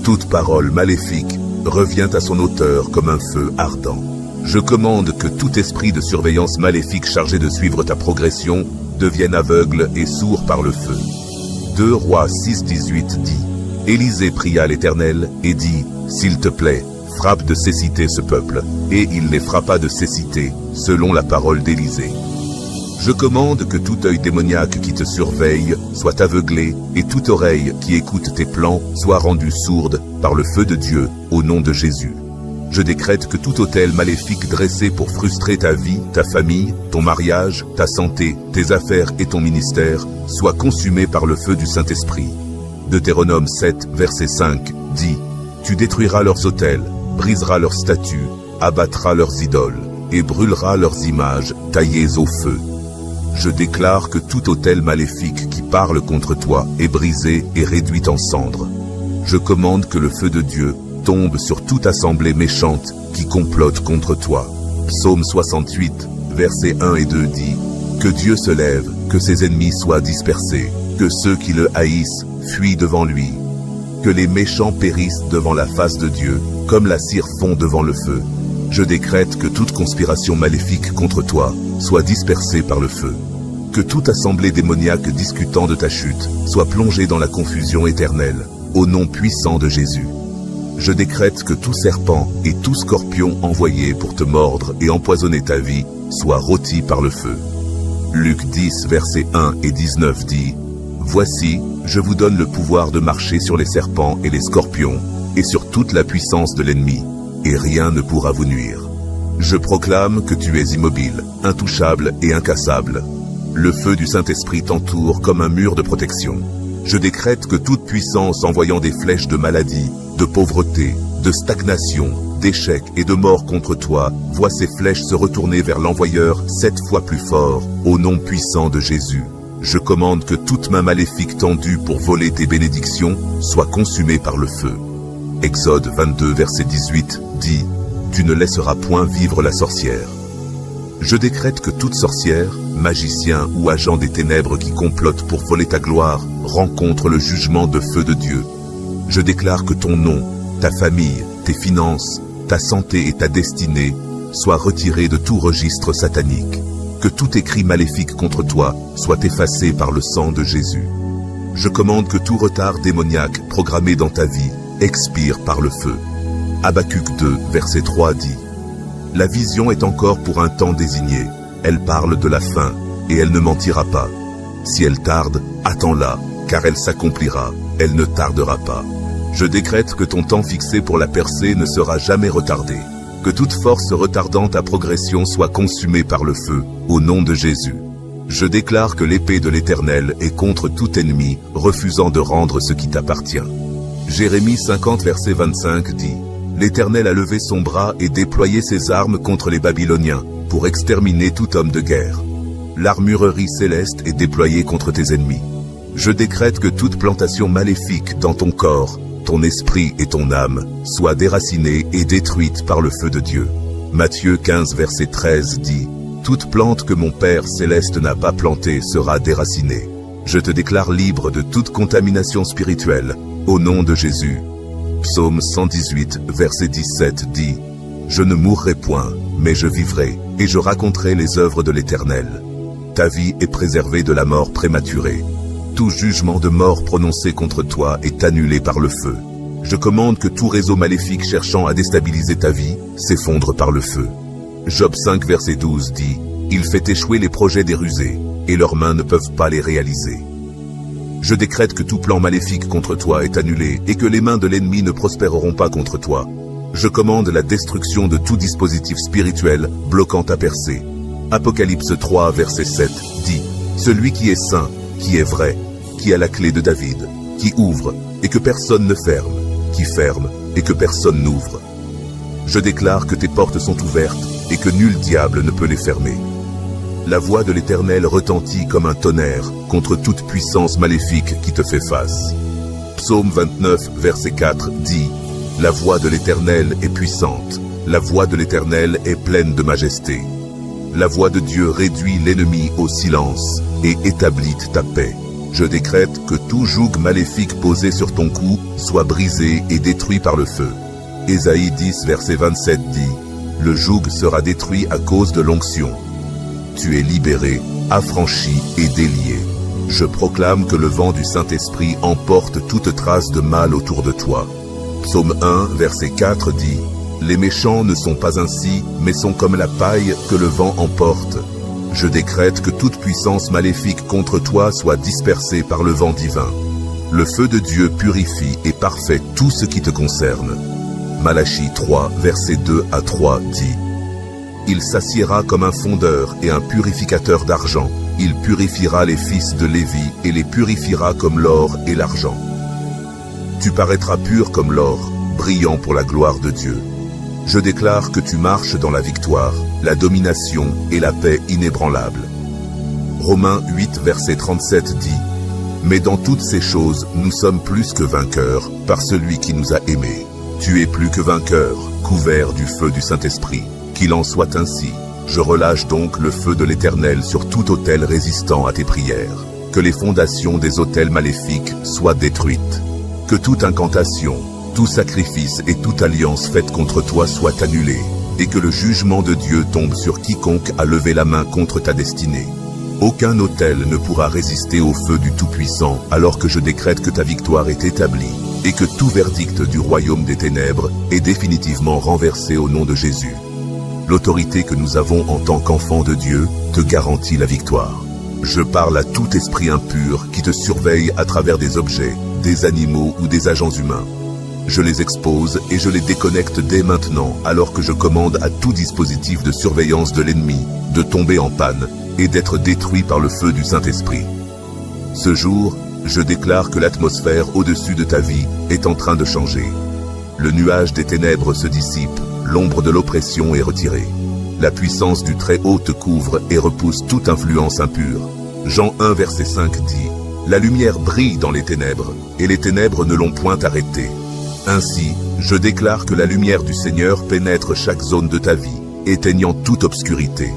Toute parole maléfique revient à son auteur comme un feu ardent. Je commande que tout esprit de surveillance maléfique chargé de suivre ta progression devienne aveugle et sourd par le feu. 2 Rois 6:18 dit: Élisée pria l'Éternel et dit: S'il te plaît, frappe de cécité ce peuple. Et il les frappa de cécité, selon la parole d'Élisée. Je commande que tout œil démoniaque qui te surveille soit aveuglé et toute oreille qui écoute tes plans soit rendue sourde par le feu de Dieu, au nom de Jésus. Je décrète que tout autel maléfique dressé pour frustrer ta vie, ta famille, ton mariage, ta santé, tes affaires et ton ministère soit consumé par le feu du Saint-Esprit. Deutéronome 7, verset 5 dit: Tu détruiras leurs autels, briseras leurs statues, abattras leurs idoles et brûleras leurs images taillées au feu. Je déclare que tout autel maléfique qui parle contre toi est brisé et réduit en cendres. Je commande que le feu de Dieu tombe sur toute assemblée méchante qui complote contre toi. Psaume 68, versets 1 et 2 dit: Que Dieu se lève, que ses ennemis soient dispersés, que ceux qui le haïssent fuient devant lui. Que les méchants périssent devant la face de Dieu, comme la cire fond devant le feu. Je décrète que toute conspiration maléfique contre toi soit dispersée par le feu. Que toute assemblée démoniaque discutant de ta chute soit plongée dans la confusion éternelle, au nom puissant de Jésus. Je décrète que tout serpent et tout scorpion envoyé pour te mordre et empoisonner ta vie soit rôti par le feu. Luc 10, versets 1 et 19 dit: Voici, je vous donne le pouvoir de marcher sur les serpents et les scorpions, et sur toute la puissance de l'ennemi, et rien ne pourra vous nuire. Je proclame que tu es immobile, intouchable et incassable. Le feu du Saint-Esprit t'entoure comme un mur de protection. Je décrète que toute puissance envoyant des flèches de maladie, de pauvreté, de stagnation, d'échec et de mort contre toi, voit ces flèches se retourner vers l'envoyeur 7 fois plus fort, au nom puissant de Jésus. Je commande que toute main maléfique tendue pour voler tes bénédictions soit consumée par le feu. Exode 22, verset 18 dit: Tu ne laisseras point vivre la sorcière. Je décrète que toute sorcière, magicien ou agent des ténèbres qui complote pour voler ta gloire rencontre le jugement de feu de Dieu. Je déclare que ton nom, ta famille, tes finances, ta santé et ta destinée soient retirés de tout registre satanique. Que tout écrit maléfique contre toi soit effacé par le sang de Jésus. Je commande que tout retard démoniaque programmé dans ta vie expire par le feu. Habacuc 2, verset 3 dit: La vision est encore pour un temps désigné. Elle parle de la fin, et elle ne mentira pas. Si elle tarde, attends-la, car elle s'accomplira, elle ne tardera pas. Je décrète que ton temps fixé pour la percée ne sera jamais retardé. Que toute force retardant ta progression soit consumée par le feu, au nom de Jésus. Je déclare que l'épée de l'Éternel est contre tout ennemi, refusant de rendre ce qui t'appartient. Jérémie 50, verset 25 dit: L'Éternel a levé son bras et déployé ses armes contre les Babyloniens, pour exterminer tout homme de guerre. L'armurerie céleste est déployée contre tes ennemis. Je décrète que toute plantation maléfique dans ton corps, ton esprit et ton âme soient déracinées et détruites par le feu de Dieu. Matthieu 15, verset 13 dit: Toute plante que mon Père céleste n'a pas plantée sera déracinée. Je te déclare libre de toute contamination spirituelle, au nom de Jésus. Psaume 118, verset 17 dit: Je ne mourrai point, mais je vivrai, et je raconterai les œuvres de l'Éternel. Ta vie est préservée de la mort prématurée. Tout jugement de mort prononcé contre toi est annulé par le feu. Je commande que tout réseau maléfique cherchant à déstabiliser ta vie s'effondre par le feu. Job 5, verset 12 dit: Il fait échouer les projets des rusés, et leurs mains ne peuvent pas les réaliser. Je décrète que tout plan maléfique contre toi est annulé, et que les mains de l'ennemi ne prospéreront pas contre toi. Je commande la destruction de tout dispositif spirituel bloquant ta percée. Apocalypse 3, verset 7 dit: Celui qui est saint, qui est vrai, qui a la clé de David, qui ouvre et que personne ne ferme, qui ferme et que personne n'ouvre. Je déclare que tes portes sont ouvertes et que nul diable ne peut les fermer. La voix de l'Éternel retentit comme un tonnerre contre toute puissance maléfique qui te fait face. Psaume 29, verset 4 dit: La voix de l'Éternel est puissante, la voix de l'Éternel est pleine de majesté. La voix de Dieu réduit l'ennemi au silence et établit ta paix. Je décrète que tout joug maléfique posé sur ton cou soit brisé et détruit par le feu. Ésaïe 10, verset 27 dit, « Le joug sera détruit à cause de l'onction. Tu es libéré, affranchi et délié. Je proclame que le vent du Saint-Esprit emporte toute trace de mal autour de toi. » Psaume 1, verset 4 dit, « Les méchants ne sont pas ainsi, mais sont comme la paille que le vent emporte. Je décrète que toute puissance maléfique contre toi soit dispersée par le vent divin. Le feu de Dieu purifie et parfait tout ce qui te concerne. » Malachie 3, verset 2 à 3 dit, « Il s'assiera comme un fondeur et un purificateur d'argent. Il purifiera les fils de Lévi et les purifiera comme l'or et l'argent. Tu paraîtras pur comme l'or, brillant pour la gloire de Dieu. Je déclare que tu marches dans la victoire, la domination et la paix inébranlable. » Romains 8, verset 37 dit, « Mais dans toutes ces choses, nous sommes plus que vainqueurs, par celui qui nous a aimés. Tu es plus que vainqueur, couvert du feu du Saint-Esprit. Qu'il en soit ainsi. Je relâche donc le feu de l'Éternel sur tout autel résistant à tes prières. Que les fondations des autels maléfiques soient détruites. Que toute incantation, tout sacrifice et toute alliance faite contre toi soit annulée. Et que le jugement de Dieu tombe sur quiconque a levé la main contre ta destinée. Aucun autel ne pourra résister au feu du Tout-Puissant alors que je décrète que ta victoire est établie. Et que tout verdict du royaume des ténèbres est définitivement renversé au nom de Jésus. L'autorité que nous avons en tant qu'enfants de Dieu te garantit la victoire. Je parle à tout esprit impur qui te surveille à travers des objets, des animaux ou des agents humains. Je les expose et je les déconnecte dès maintenant alors que je commande à tout dispositif de surveillance de l'ennemi de tomber en panne et d'être détruit par le feu du Saint-Esprit. Ce jour, je déclare que l'atmosphère au-dessus de ta vie est en train de changer. Le nuage des ténèbres se dissipe. L'ombre de l'oppression est retirée. La puissance du Très-Haut te couvre et repousse toute influence impure. Jean 1, verset 5 dit, « La lumière brille dans les ténèbres, et les ténèbres ne l'ont point arrêtée. Ainsi, je déclare que la lumière du Seigneur pénètre chaque zone de ta vie, éteignant toute obscurité.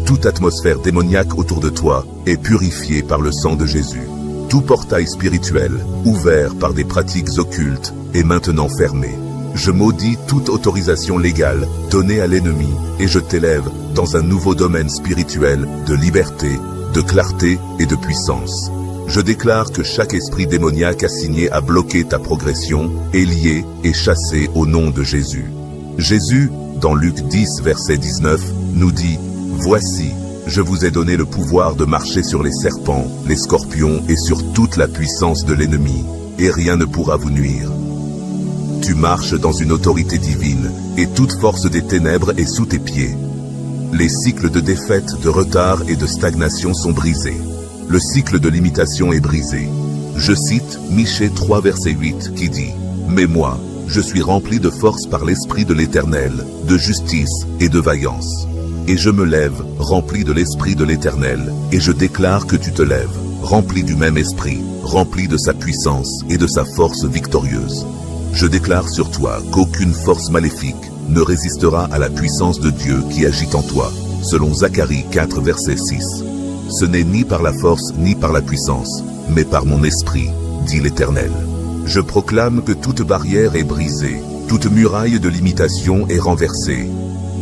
Toute atmosphère démoniaque autour de toi est purifiée par le sang de Jésus. Tout portail spirituel, ouvert par des pratiques occultes, est maintenant fermé. Je maudis toute autorisation légale donnée à l'ennemi et je t'élève dans un nouveau domaine spirituel de liberté, de clarté et de puissance. Je déclare que chaque esprit démoniaque assigné à bloquer ta progression est lié et chassé au nom de Jésus. Jésus, dans Luc 10, verset 19, nous dit « Voici, je vous ai donné le pouvoir de marcher sur les serpents, les scorpions et sur toute la puissance de l'ennemi, et rien ne pourra vous nuire. » Tu marches dans une autorité divine, et toute force des ténèbres est sous tes pieds. Les cycles de défaite, de retard et de stagnation sont brisés. Le cycle de limitation est brisé. Je cite Michée 3 verset 8 qui dit « Mais moi, je suis rempli de force par l'Esprit de l'Éternel, de justice et de vaillance. Et je me lève, rempli de l'Esprit de l'Éternel, et je déclare que tu te lèves, rempli du même Esprit, rempli de sa puissance et de sa force victorieuse. Je déclare sur toi qu'aucune force maléfique ne résistera à la puissance de Dieu qui agit en toi, selon Zacharie 4 verset 6. Ce n'est ni par la force ni par la puissance, mais par mon esprit, dit l'Éternel. Je proclame que toute barrière est brisée, toute muraille de limitation est renversée.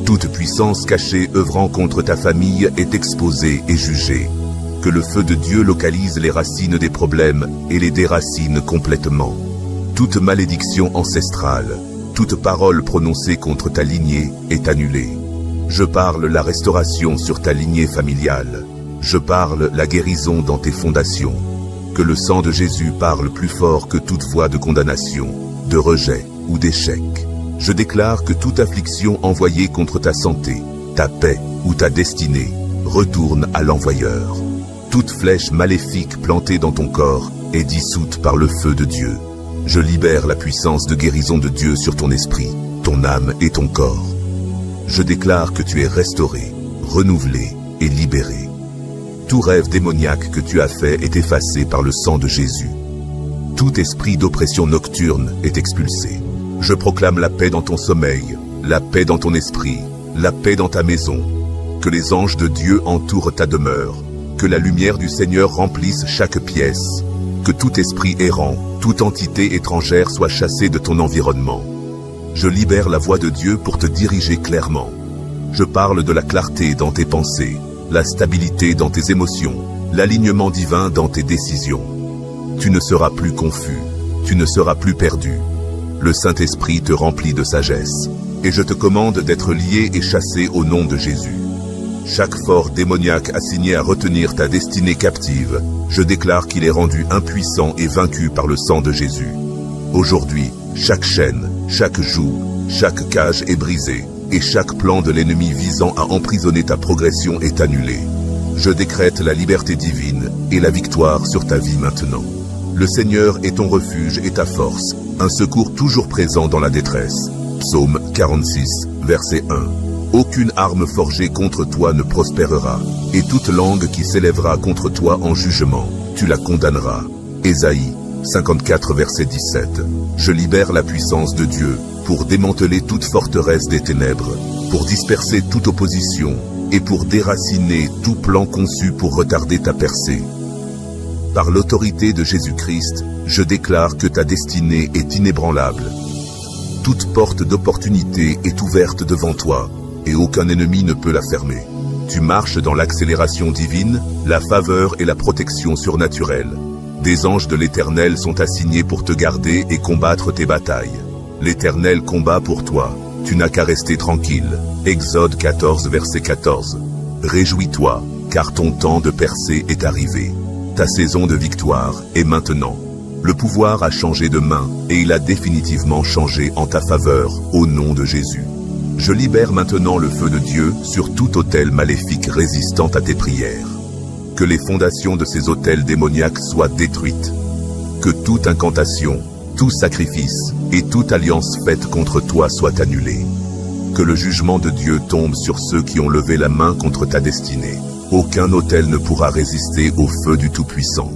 Toute puissance cachée œuvrant contre ta famille est exposée et jugée. Que le feu de Dieu localise les racines des problèmes et les déracine complètement. Toute malédiction ancestrale, toute parole prononcée contre ta lignée est annulée. Je parle la restauration sur ta lignée familiale. Je parle la guérison dans tes fondations. Que le sang de Jésus parle plus fort que toute voix de condamnation, de rejet ou d'échec. Je déclare que toute affliction envoyée contre ta santé, ta paix ou ta destinée retourne à l'envoyeur. Toute flèche maléfique plantée dans ton corps est dissoute par le feu de Dieu. Je libère la puissance de guérison de Dieu sur ton esprit, ton âme et ton corps. Je déclare que tu es restauré, renouvelé et libéré. Tout rêve démoniaque que tu as fait est effacé par le sang de Jésus. Tout esprit d'oppression nocturne est expulsé. Je proclame la paix dans ton sommeil, la paix dans ton esprit, la paix dans ta maison. Que les anges de Dieu entourent ta demeure. Que la lumière du Seigneur remplisse chaque pièce. Que tout esprit errant, toute entité étrangère soit chassée de ton environnement. Je libère la voix de Dieu pour te diriger clairement. Je parle de la clarté dans tes pensées, la stabilité dans tes émotions, l'alignement divin dans tes décisions. Tu ne seras plus confus, tu ne seras plus perdu. Le Saint-Esprit te remplit de sagesse, et je te commande d'être lié et chassé au nom de Jésus. Chaque fort démoniaque assigné à retenir ta destinée captive, je déclare qu'il est rendu impuissant et vaincu par le sang de Jésus. Aujourd'hui, chaque chaîne, chaque joug, chaque cage est brisée, et chaque plan de l'ennemi visant à emprisonner ta progression est annulé. Je décrète la liberté divine et la victoire sur ta vie maintenant. Le Seigneur est ton refuge et ta force, un secours toujours présent dans la détresse. Psaume 46, verset 1. Aucune arme forgée contre toi ne prospérera, et toute langue qui s'élèvera contre toi en jugement, tu la condamneras. Ésaïe 54, verset 17. Je libère la puissance de Dieu pour démanteler toute forteresse des ténèbres, pour disperser toute opposition et pour déraciner tout plan conçu pour retarder ta percée. Par l'autorité de Jésus-Christ, je déclare que ta destinée est inébranlable. Toute porte d'opportunité est ouverte devant toi, et aucun ennemi ne peut la fermer. Tu marches dans l'accélération divine, la faveur et la protection surnaturelle. Des anges de l'Éternel sont assignés pour te garder et combattre tes batailles. L'Éternel combat pour toi, tu n'as qu'à rester tranquille. Exode 14, verset 14. Réjouis-toi, car ton temps de percée est arrivé. Ta saison de victoire est maintenant. Le pouvoir a changé de main, et il a définitivement changé en ta faveur, au nom de Jésus. Je libère maintenant le feu de Dieu sur tout autel maléfique résistant à tes prières. Que les fondations de ces autels démoniaques soient détruites. Que toute incantation, tout sacrifice et toute alliance faite contre toi soit annulée. Que le jugement de Dieu tombe sur ceux qui ont levé la main contre ta destinée. Aucun autel ne pourra résister au feu du Tout-Puissant.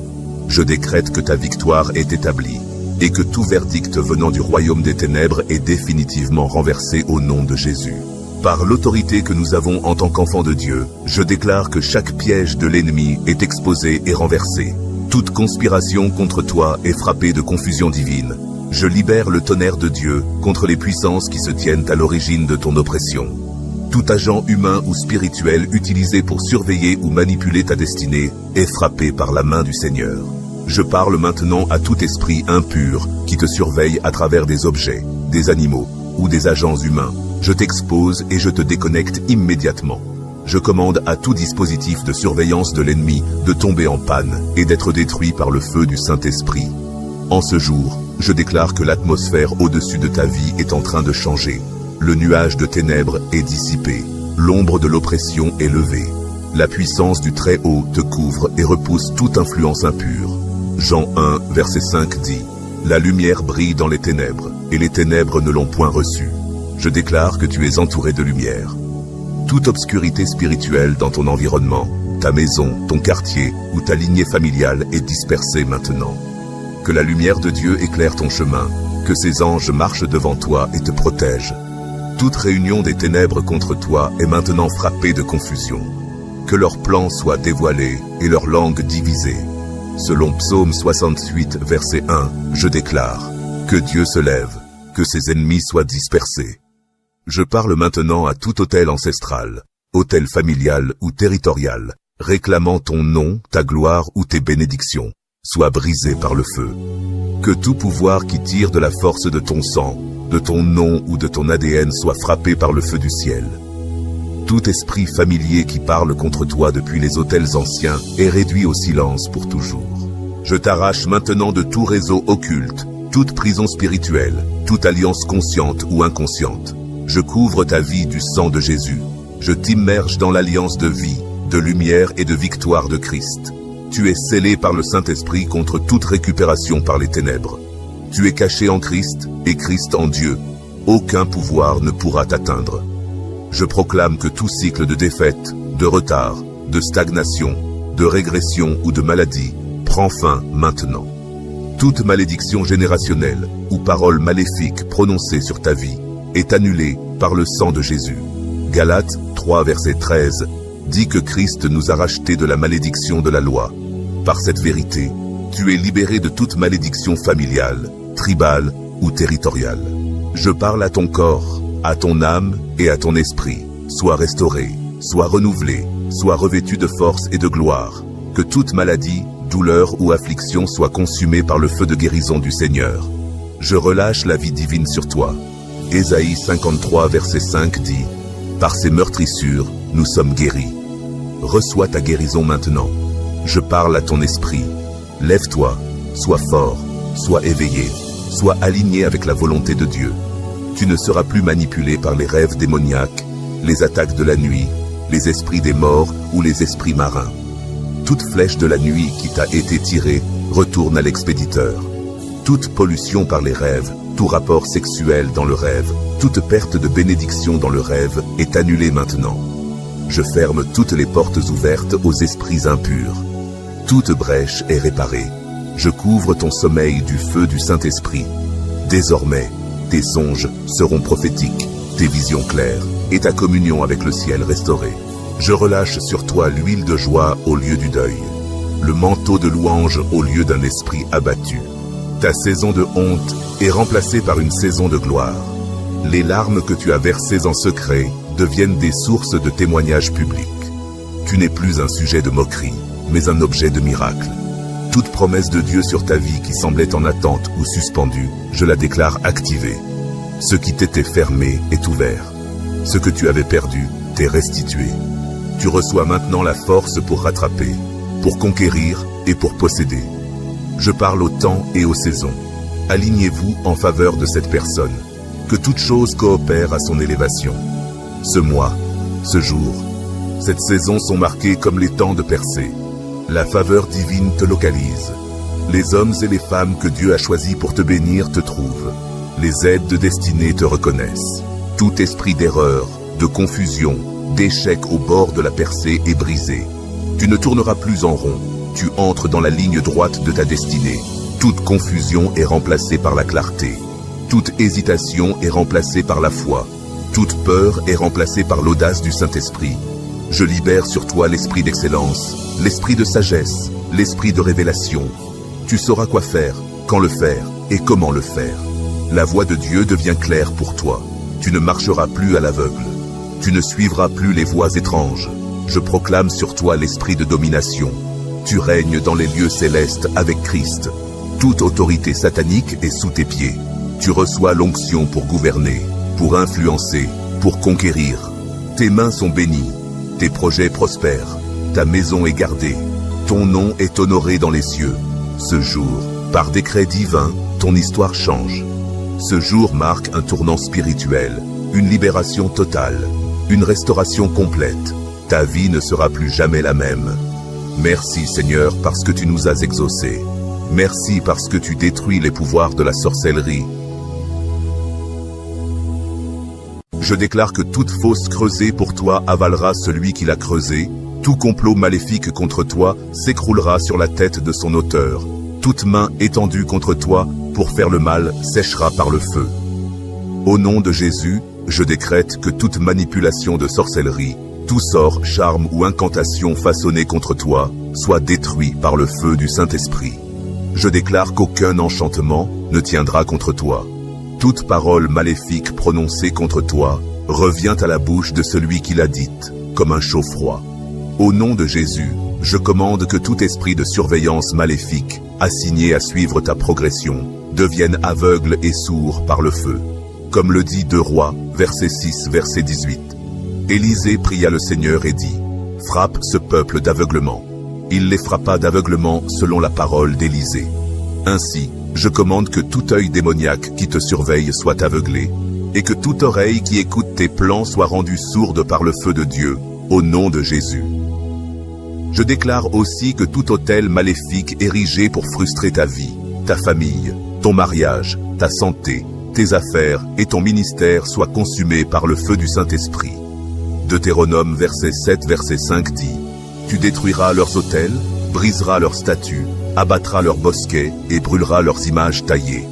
Je décrète que ta victoire est établie, et que tout verdict venant du royaume des ténèbres est définitivement renversé au nom de Jésus. Par l'autorité que nous avons en tant qu'enfants de Dieu, je déclare que chaque piège de l'ennemi est exposé et renversé. Toute conspiration contre toi est frappée de confusion divine. Je libère le tonnerre de Dieu contre les puissances qui se tiennent à l'origine de ton oppression. Tout agent humain ou spirituel utilisé pour surveiller ou manipuler ta destinée est frappé par la main du Seigneur. Je parle maintenant à tout esprit impur qui te surveille à travers des objets, des animaux ou des agents humains. Je t'expose et je te déconnecte immédiatement. Je commande à tout dispositif de surveillance de l'ennemi de tomber en panne et d'être détruit par le feu du Saint-Esprit. En ce jour, je déclare que l'atmosphère au-dessus de ta vie est en train de changer. Le nuage de ténèbres est dissipé. L'ombre de l'oppression est levée. La puissance du Très-Haut te couvre et repousse toute influence impure. Jean 1, verset 5 dit « La lumière brille dans les ténèbres, et les ténèbres ne l'ont point reçue. Je déclare que tu es entouré de lumière. Toute obscurité spirituelle dans ton environnement, ta maison, ton quartier ou ta lignée familiale est dispersée maintenant. Que la lumière de Dieu éclaire ton chemin, que ses anges marchent devant toi et te protègent. Toute réunion des ténèbres contre toi est maintenant frappée de confusion. Que leurs plans soient dévoilés et leurs langues divisées. Selon Psaume 68, verset 1, je déclare que Dieu se lève, que ses ennemis soient dispersés. Je parle maintenant à tout autel ancestral, autel familial ou territorial, réclamant ton nom, ta gloire ou tes bénédictions, soit brisé par le feu. Que tout pouvoir qui tire de la force de ton sang, de ton nom ou de ton ADN soit frappé par le feu du ciel. Tout esprit familier qui parle contre toi depuis les autels anciens est réduit au silence pour toujours. Je t'arrache maintenant de tout réseau occulte, toute prison spirituelle, toute alliance consciente ou inconsciente. Je couvre ta vie du sang de Jésus. Je t'immerge dans l'alliance de vie, de lumière et de victoire de Christ. Tu es scellé par le Saint-Esprit contre toute récupération par les ténèbres. Tu es caché en Christ et Christ en Dieu. Aucun pouvoir ne pourra t'atteindre. Je proclame que tout cycle de défaite, de retard, de stagnation, de régression ou de maladie prend fin maintenant. Toute malédiction générationnelle ou parole maléfique prononcée sur ta vie est annulée par le sang de Jésus. Galates 3, verset 13. Dis que Christ nous a rachetés de la malédiction de la loi. Par cette vérité, tu es libéré de toute malédiction familiale, tribale ou territoriale. Je parle à ton corps, à ton âme et à ton esprit. Sois restauré, sois renouvelé, sois revêtu de force et de gloire. Que toute maladie, douleur ou affliction soit consumée par le feu de guérison du Seigneur. Je relâche la vie divine sur toi. Ésaïe 53 verset 5 dit « Par ses meurtrissures, nous sommes guéris. » Reçois ta guérison maintenant. Je parle à ton esprit. Lève-toi, sois fort, sois éveillé, sois aligné avec la volonté de Dieu. Tu ne seras plus manipulé par les rêves démoniaques, les attaques de la nuit, les esprits des morts ou les esprits marins. Toute flèche de la nuit qui t'a été tirée retourne à l'expéditeur. Toute pollution par les rêves, tout rapport sexuel dans le rêve, toute perte de bénédiction dans le rêve est annulée maintenant. Je ferme toutes les portes ouvertes aux esprits impurs. Toute brèche est réparée. Je couvre ton sommeil du feu du Saint-Esprit. Désormais, tes songes seront prophétiques, tes visions claires et ta communion avec le ciel restaurée. Je relâche sur toi l'huile de joie au lieu du deuil, le manteau de louange au lieu d'un esprit abattu. Ta saison de honte est remplacée par une saison de gloire. Les larmes que tu as versées en secret deviennent des sources de témoignages publics. Tu n'es plus un sujet de moquerie, mais un objet de miracle. Toute promesse de Dieu sur ta vie qui semblait en attente ou suspendue, je la déclare activée. Ce qui t'était fermé est ouvert. Ce que tu avais perdu t'est restitué. Tu reçois maintenant la force pour rattraper, pour conquérir et pour posséder. Je parle au temps et aux saisons. Alignez-vous en faveur de cette personne. Que toute chose coopère à son élévation. Ce mois, ce jour, cette saison sont marqués comme les temps de percée. La faveur divine te localise. Les hommes et les femmes que Dieu a choisis pour te bénir te trouvent. Les aides de destinée te reconnaissent. Tout esprit d'erreur, de confusion, d'échec au bord de la percée est brisé. Tu ne tourneras plus en rond. Tu entres dans la ligne droite de ta destinée. Toute confusion est remplacée par la clarté. Toute hésitation est remplacée par la foi. Toute peur est remplacée par l'audace du Saint-Esprit. Je libère sur toi l'esprit d'excellence, l'esprit de sagesse, l'esprit de révélation. Tu sauras quoi faire, quand le faire et comment le faire. La voie de Dieu devient claire pour toi. Tu ne marcheras plus à l'aveugle. Tu ne suivras plus les voies étranges. Je proclame sur toi l'esprit de domination. Tu règnes dans les lieux célestes avec Christ. Toute autorité satanique est sous tes pieds. Tu reçois l'onction pour gouverner, pour influencer, pour conquérir. Tes mains sont bénies. Tes projets prospèrent, ta maison est gardée, ton nom est honoré dans les cieux. Ce jour, par décret divin, ton histoire change. Ce jour marque un tournant spirituel, une libération totale, une restauration complète. Ta vie ne sera plus jamais la même. Merci Seigneur parce que tu nous as exaucés. Merci parce que tu détruis les pouvoirs de la sorcellerie. Je déclare que toute fosse creusée pour toi avalera celui qui l'a creusée. Tout complot maléfique contre toi s'écroulera sur la tête de son auteur. Toute main étendue contre toi pour faire le mal séchera par le feu. Au nom de Jésus, je décrète que toute manipulation de sorcellerie, tout sort, charme ou incantation façonnée contre toi, soit détruit par le feu du Saint-Esprit. Je déclare qu'aucun enchantement ne tiendra contre toi. Toute parole maléfique prononcée contre toi revient à la bouche de celui qui l'a dite, comme un chaud froid. Au nom de Jésus, je commande que tout esprit de surveillance maléfique, assigné à suivre ta progression, devienne aveugle et sourd par le feu. Comme le dit 2 Rois, verset 6, verset 18. Élisée pria le Seigneur et dit, « Frappe ce peuple d'aveuglement. » Il les frappa d'aveuglement selon la parole d'Élisée. Ainsi, je commande que tout œil démoniaque qui te surveille soit aveuglé, et que toute oreille qui écoute tes plans soit rendue sourde par le feu de Dieu, au nom de Jésus. Je déclare aussi que tout autel maléfique érigé pour frustrer ta vie, ta famille, ton mariage, ta santé, tes affaires et ton ministère soit consumé par le feu du Saint-Esprit. Deutéronome verset 7 verset 5 dit, « Tu détruiras leurs autels, briseras leurs statues, abattra leurs bosquets et brûlera leurs images taillées. »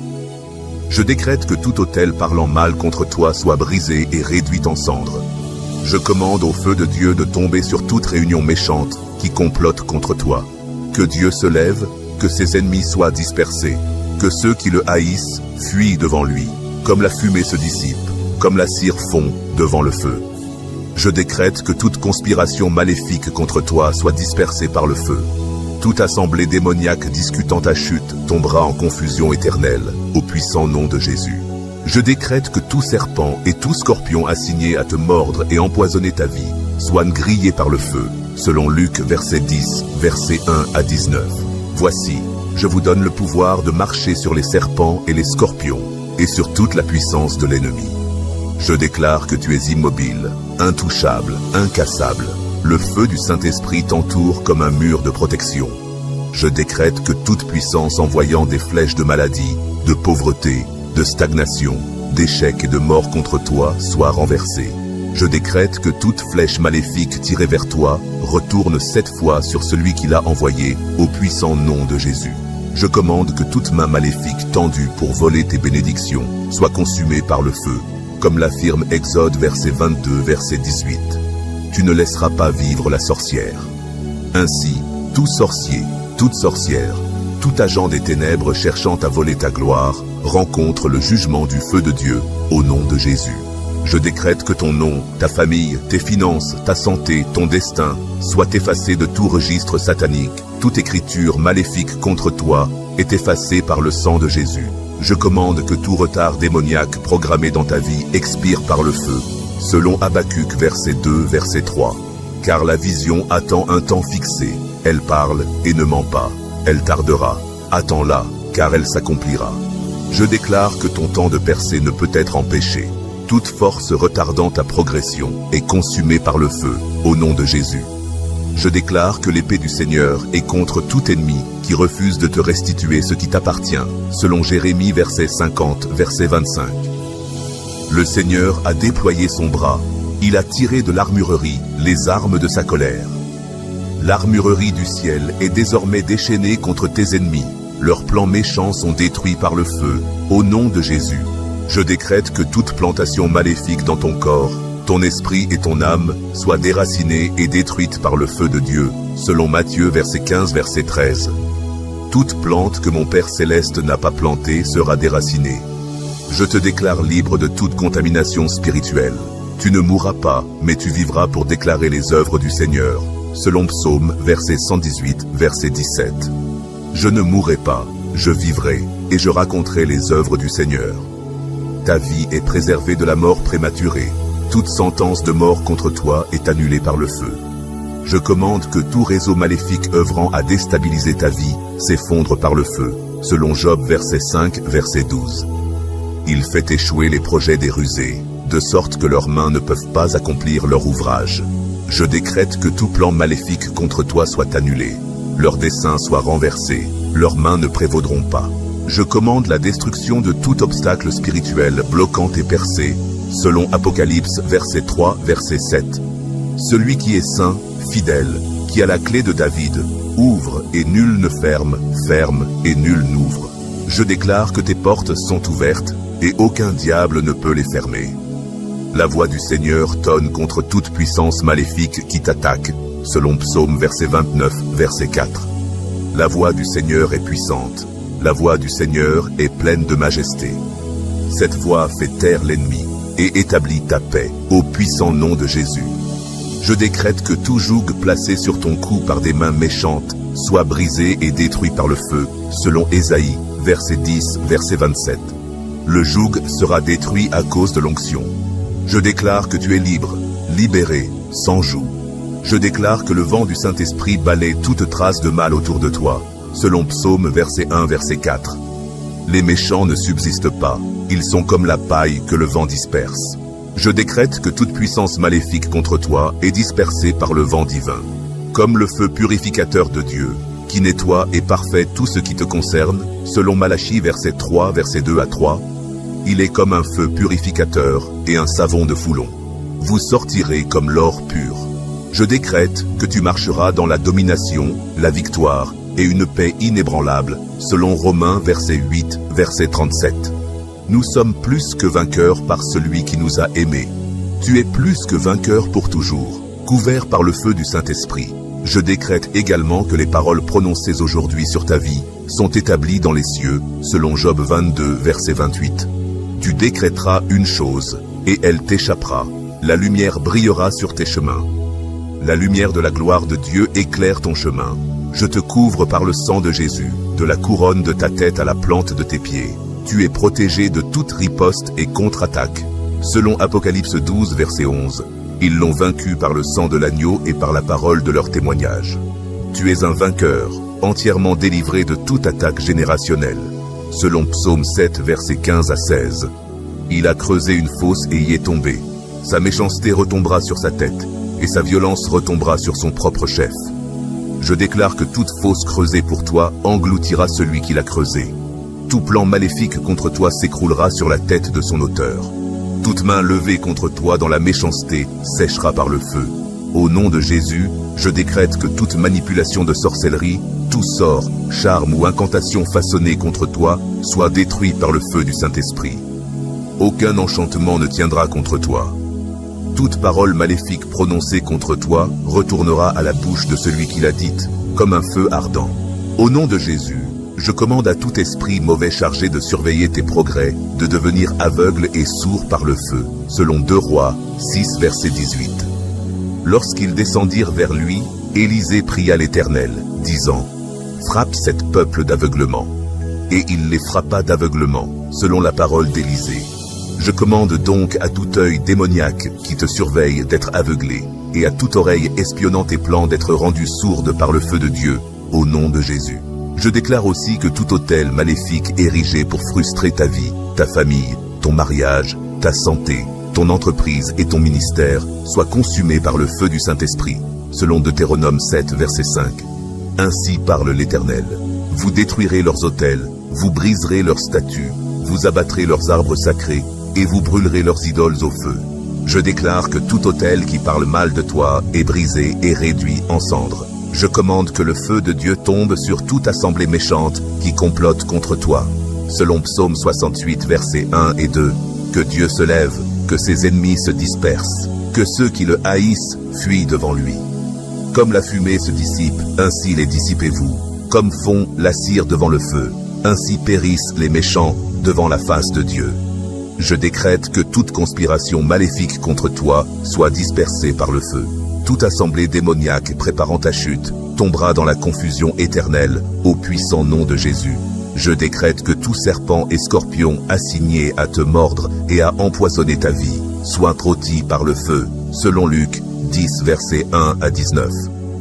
Je décrète que tout autel parlant mal contre toi soit brisé et réduit en cendres. Je commande au feu de Dieu de tomber sur toute réunion méchante qui complote contre toi. Que Dieu se lève, que ses ennemis soient dispersés, que ceux qui le haïssent fuient devant lui, comme la fumée se dissipe, comme la cire fond devant le feu. Je décrète que toute conspiration maléfique contre toi soit dispersée par le feu. Toute assemblée démoniaque discutant ta chute tombera en confusion éternelle, au puissant nom de Jésus. Je décrète que tout serpent et tout scorpion assigné à te mordre et empoisonner ta vie soient grillés par le feu, selon Luc verset 10, verset 1 à 19. Voici, je vous donne le pouvoir de marcher sur les serpents et les scorpions, et sur toute la puissance de l'ennemi. Je déclare que tu es immobile, intouchable, incassable. Le feu du Saint-Esprit t'entoure comme un mur de protection. Je décrète que toute puissance envoyant des flèches de maladie, de pauvreté, de stagnation, d'échec et de mort contre toi soit renversée. Je décrète que toute flèche maléfique tirée vers toi retourne 7 fois sur celui qui l'a envoyé, au puissant nom de Jésus. Je commande que toute main maléfique tendue pour voler tes bénédictions soit consumée par le feu, comme l'affirme Exode verset 22, verset 18. Tu ne laisseras pas vivre la sorcière. Ainsi, tout sorcier, toute sorcière, tout agent des ténèbres cherchant à voler ta gloire, rencontre le jugement du feu de Dieu, au nom de Jésus. Je décrète que ton nom, ta famille, tes finances, ta santé, ton destin, soient effacés de tout registre satanique. Toute écriture maléfique contre toi est effacée par le sang de Jésus. Je commande que tout retard démoniaque programmé dans ta vie expire par le feu, selon Habacuc verset 2, verset 3. Car la vision attend un temps fixé, elle parle et ne ment pas, elle tardera, attends-la, car elle s'accomplira. Je déclare que ton temps de percée ne peut être empêché. Toute force retardant ta progression est consumée par le feu, au nom de Jésus. Je déclare que l'épée du Seigneur est contre tout ennemi qui refuse de te restituer ce qui t'appartient, selon Jérémie verset 50, verset 25. Le Seigneur a déployé son bras, il a tiré de l'armurerie les armes de sa colère. L'armurerie du ciel est désormais déchaînée contre tes ennemis, leurs plans méchants sont détruits par le feu, au nom de Jésus. Je décrète que toute plantation maléfique dans ton corps, ton esprit et ton âme soient déracinées et détruites par le feu de Dieu, selon Matthieu verset 15, verset 13. Toute plante que mon Père Céleste n'a pas plantée sera déracinée. Je te déclare libre de toute contamination spirituelle. Tu ne mourras pas, mais tu vivras pour déclarer les œuvres du Seigneur, selon Psaume verset 118, verset 17. Je ne mourrai pas, je vivrai, et je raconterai les œuvres du Seigneur. Ta vie est préservée de la mort prématurée. Toute sentence de mort contre toi est annulée par le feu. Je commande que tout réseau maléfique œuvrant à déstabiliser ta vie s'effondre par le feu, selon Job verset 5, verset 12. Il fait échouer les projets des rusés, de sorte que leurs mains ne peuvent pas accomplir leur ouvrage. Je décrète que tout plan maléfique contre toi soit annulé, leurs desseins soient renversés, leurs mains ne prévaudront pas. Je commande la destruction de tout obstacle spirituel bloquant tes percées, selon Apocalypse verset 3, verset 7. Celui qui est saint, fidèle, qui a la clé de David, ouvre et nul ne ferme, ferme et nul n'ouvre. Je déclare que tes portes sont ouvertes et aucun diable ne peut les fermer. La voix du Seigneur tonne contre toute puissance maléfique qui t'attaque, selon Psaume verset 29, verset 4. La voix du Seigneur est puissante. La voix du Seigneur est pleine de majesté. Cette voix fait taire l'ennemi et établit ta paix, au puissant nom de Jésus. Je décrète que tout joug placé sur ton cou par des mains méchantes soit brisé et détruit par le feu, selon Ésaïe, verset 10, verset 27. Le joug sera détruit à cause de l'onction. Je déclare que tu es libre, libéré, sans joug. Je déclare que le vent du Saint-Esprit balaie toute trace de mal autour de toi, selon Psaume verset 1, verset 4. Les méchants ne subsistent pas, ils sont comme la paille que le vent disperse. Je décrète que toute puissance maléfique contre toi est dispersée par le vent divin. Comme le feu purificateur de Dieu, qui nettoie et parfait tout ce qui te concerne, selon Malachie verset 3, verset 2 à 3, il est comme un feu purificateur et un savon de Foulon. Vous sortirez comme l'or pur. Je décrète que tu marcheras dans la domination, la victoire et une paix inébranlable, selon Romains verset 8, verset 37. Nous sommes plus que vainqueurs par celui qui nous a aimés. Tu es plus que vainqueur pour toujours, couvert par le feu du Saint-Esprit. Je décrète également que les paroles prononcées aujourd'hui sur ta vie sont établies dans les cieux, selon Job 22, verset 28. Tu décrèteras une chose, et elle t'échappera. La lumière brillera sur tes chemins. La lumière de la gloire de Dieu éclaire ton chemin. Je te couvre par le sang de Jésus, de la couronne de ta tête à la plante de tes pieds. Tu es protégé de toute riposte et contre-attaque. Selon Apocalypse 12, verset 11. Ils l'ont vaincu par le sang de l'agneau et par la parole de leur témoignage. Tu es un vainqueur, entièrement délivré de toute attaque générationnelle. Selon Psaume 7, versets 15 à 16. Il a creusé une fosse et y est tombé. Sa méchanceté retombera sur sa tête, et sa violence retombera sur son propre chef. Je déclare que toute fosse creusée pour toi engloutira celui qui l'a creusée. Tout plan maléfique contre toi s'écroulera sur la tête de son auteur. Toute main levée contre toi dans la méchanceté séchera par le feu. Au nom de Jésus, je décrète que toute manipulation de sorcellerie, tout sort, charme ou incantation façonnée contre toi soit détruit par le feu du Saint-Esprit. Aucun enchantement ne tiendra contre toi. Toute parole maléfique prononcée contre toi retournera à la bouche de celui qui l'a dite, comme un feu ardent. Au nom de Jésus, je commande à tout esprit mauvais chargé de surveiller tes progrès, de devenir aveugle et sourd par le feu, selon 2 Rois 6, verset 18. Lorsqu'ils descendirent vers lui, Élisée pria l'Éternel, disant, « Frappe cet peuple d'aveuglement. » Et il les frappa d'aveuglement, selon la parole d'Élisée. Je commande donc à tout œil démoniaque qui te surveille d'être aveuglé, et à toute oreille espionnant tes plans d'être rendue sourde par le feu de Dieu, au nom de Jésus. Je déclare aussi que tout autel maléfique érigé pour frustrer ta vie, ta famille, ton mariage, ta santé, ton entreprise et ton ministère soit consumé par le feu du Saint-Esprit, selon Deutéronome 7, verset 5. Ainsi parle l'Éternel. Vous détruirez leurs autels, vous briserez leurs statues, vous abattrez leurs arbres sacrés, et vous brûlerez leurs idoles au feu. Je déclare que tout autel qui parle mal de toi est brisé et réduit en cendres. Je commande que le feu de Dieu tombe sur toute assemblée méchante qui complote contre toi. Selon Psaume 68, versets 1 et 2, que Dieu se lève, que ses ennemis se dispersent, que ceux qui le haïssent fuient devant lui. Comme la fumée se dissipe, ainsi les dissipez-vous. Comme fond la cire devant le feu, ainsi périssent les méchants devant la face de Dieu. Je décrète que toute conspiration maléfique contre toi soit dispersée par le feu. Toute assemblée démoniaque préparant ta chute tombera dans la confusion éternelle au puissant nom de Jésus. Je décrète que tout serpent et scorpion assigné à te mordre et à empoisonner ta vie soit rôti par le feu, selon Luc 10, versets 1 à 19.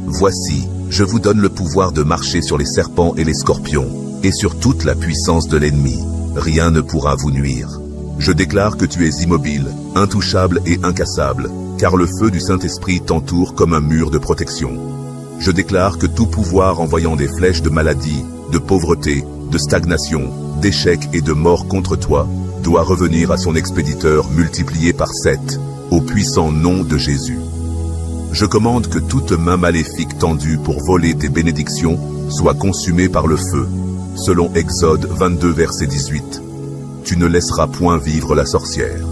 Voici, je vous donne le pouvoir de marcher sur les serpents et les scorpions, et sur toute la puissance de l'ennemi. Rien ne pourra vous nuire. Je déclare que tu es immobile, intouchable et incassable, car le feu du Saint-Esprit t'entoure comme un mur de protection. Je déclare que tout pouvoir envoyant des flèches de maladie, de pauvreté, de stagnation, d'échec et de mort contre toi, doit revenir à son expéditeur multiplié par 7, au puissant nom de Jésus. Je commande que toute main maléfique tendue pour voler tes bénédictions soit consumée par le feu, selon Exode 22, verset 18. Tu ne laisseras point vivre la sorcière.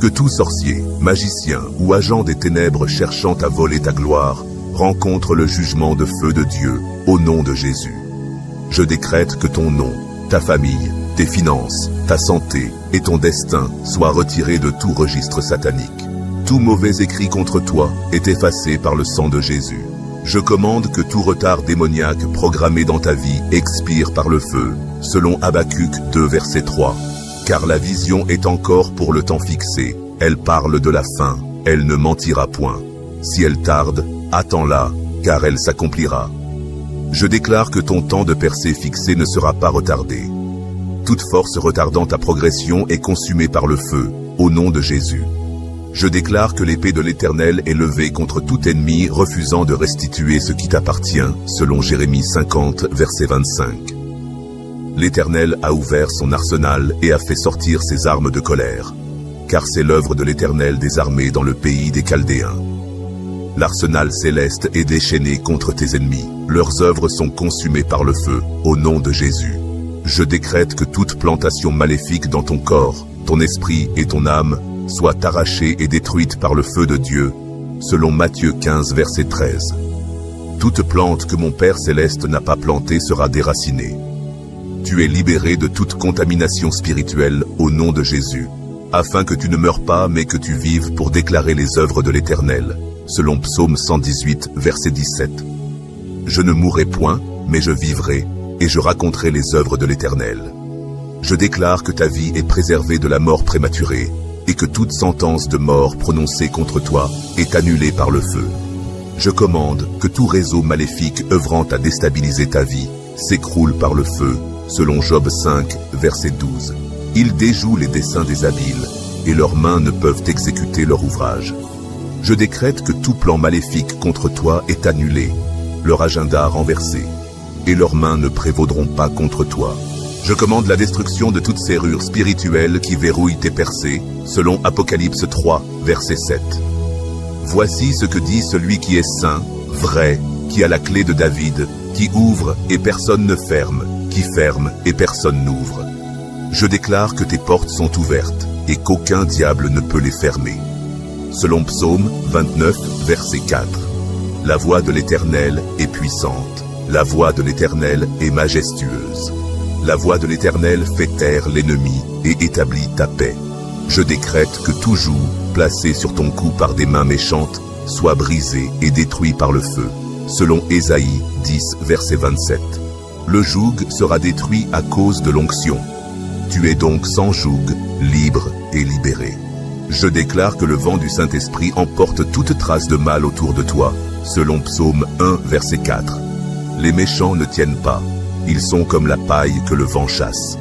Que tout sorcier, magicien ou agent des ténèbres cherchant à voler ta gloire rencontre le jugement de feu de Dieu au nom de Jésus. Je décrète que ton nom, ta famille, tes finances, ta santé et ton destin soient retirés de tout registre satanique. Tout mauvais écrit contre toi est effacé par le sang de Jésus. Je commande que tout retard démoniaque programmé dans ta vie expire par le feu, selon Habacuc 2, verset 3. Car la vision est encore pour le temps fixé, elle parle de la fin, elle ne mentira point. Si elle tarde, attends-la, car elle s'accomplira. Je déclare que ton temps de percée fixé ne sera pas retardé. Toute force retardant ta progression est consumée par le feu, au nom de Jésus. Je déclare que l'épée de l'Éternel est levée contre tout ennemi refusant de restituer ce qui t'appartient, selon Jérémie 50, verset 25. L'Éternel a ouvert son arsenal et a fait sortir ses armes de colère, car c'est l'œuvre de l'Éternel des armées dans le pays des Chaldéens. L'arsenal céleste est déchaîné contre tes ennemis, leurs œuvres sont consumées par le feu, au nom de Jésus. Je décrète que toute plantation maléfique dans ton corps, ton esprit et ton âme soit arrachée et détruite par le feu de Dieu, selon Matthieu 15, verset 13. Toute plante que mon Père céleste n'a pas plantée sera déracinée. Tu es libéré de toute contamination spirituelle au nom de Jésus, afin que tu ne meures pas mais que tu vives pour déclarer les œuvres de l'Éternel, selon Psaume 118, verset 17. Je ne mourrai point, mais je vivrai, et je raconterai les œuvres de l'Éternel. Je déclare que ta vie est préservée de la mort prématurée, et que toute sentence de mort prononcée contre toi est annulée par le feu. Je commande que tout réseau maléfique œuvrant à déstabiliser ta vie s'écroule par le feu, selon Job 5, verset 12. Ils déjouent les desseins des habiles, et leurs mains ne peuvent exécuter leur ouvrage. Je décrète que tout plan maléfique contre toi est annulé, leur agenda renversé, et leurs mains ne prévaudront pas contre toi. Je commande la destruction de toute serrure spirituelle qui verrouille tes percées, selon Apocalypse 3, verset 7. Voici ce que dit celui qui est saint, vrai, qui a la clé de David, qui ouvre et personne ne ferme, qui ferme et personne n'ouvre. Je déclare que tes portes sont ouvertes, et qu'aucun diable ne peut les fermer. Selon Psaume 29, verset 4. La voix de l'Éternel est puissante, la voix de l'Éternel est majestueuse. La voix de l'Éternel fait taire l'ennemi et établit ta paix. Je décrète que tout joug, placé sur ton cou par des mains méchantes, soit brisé et détruit par le feu, selon Ésaïe 10, verset 27. Le joug sera détruit à cause de l'onction. Tu es donc sans joug, libre et libéré. Je déclare que le vent du Saint-Esprit emporte toute trace de mal autour de toi, selon Psaume 1, verset 4. Les méchants ne tiennent pas, ils sont comme la paille que le vent chasse.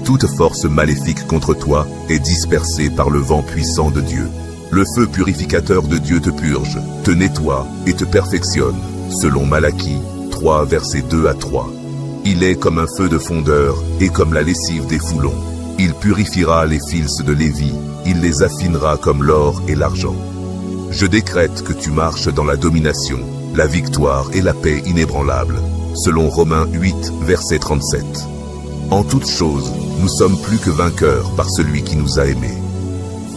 Toute force maléfique contre toi est dispersée par le vent puissant de Dieu. Le feu purificateur de Dieu te purge, te nettoie et te perfectionne, selon Malachie 3, versets 2 à 3. Il est comme un feu de fondeur et comme la lessive des foulons. Il purifiera les fils de Lévi, il les affinera comme l'or et l'argent. Je décrète que tu marches dans la domination, la victoire et la paix inébranlable, selon Romains 8, verset 37. En toutes choses, nous sommes plus que vainqueurs par celui qui nous a aimés.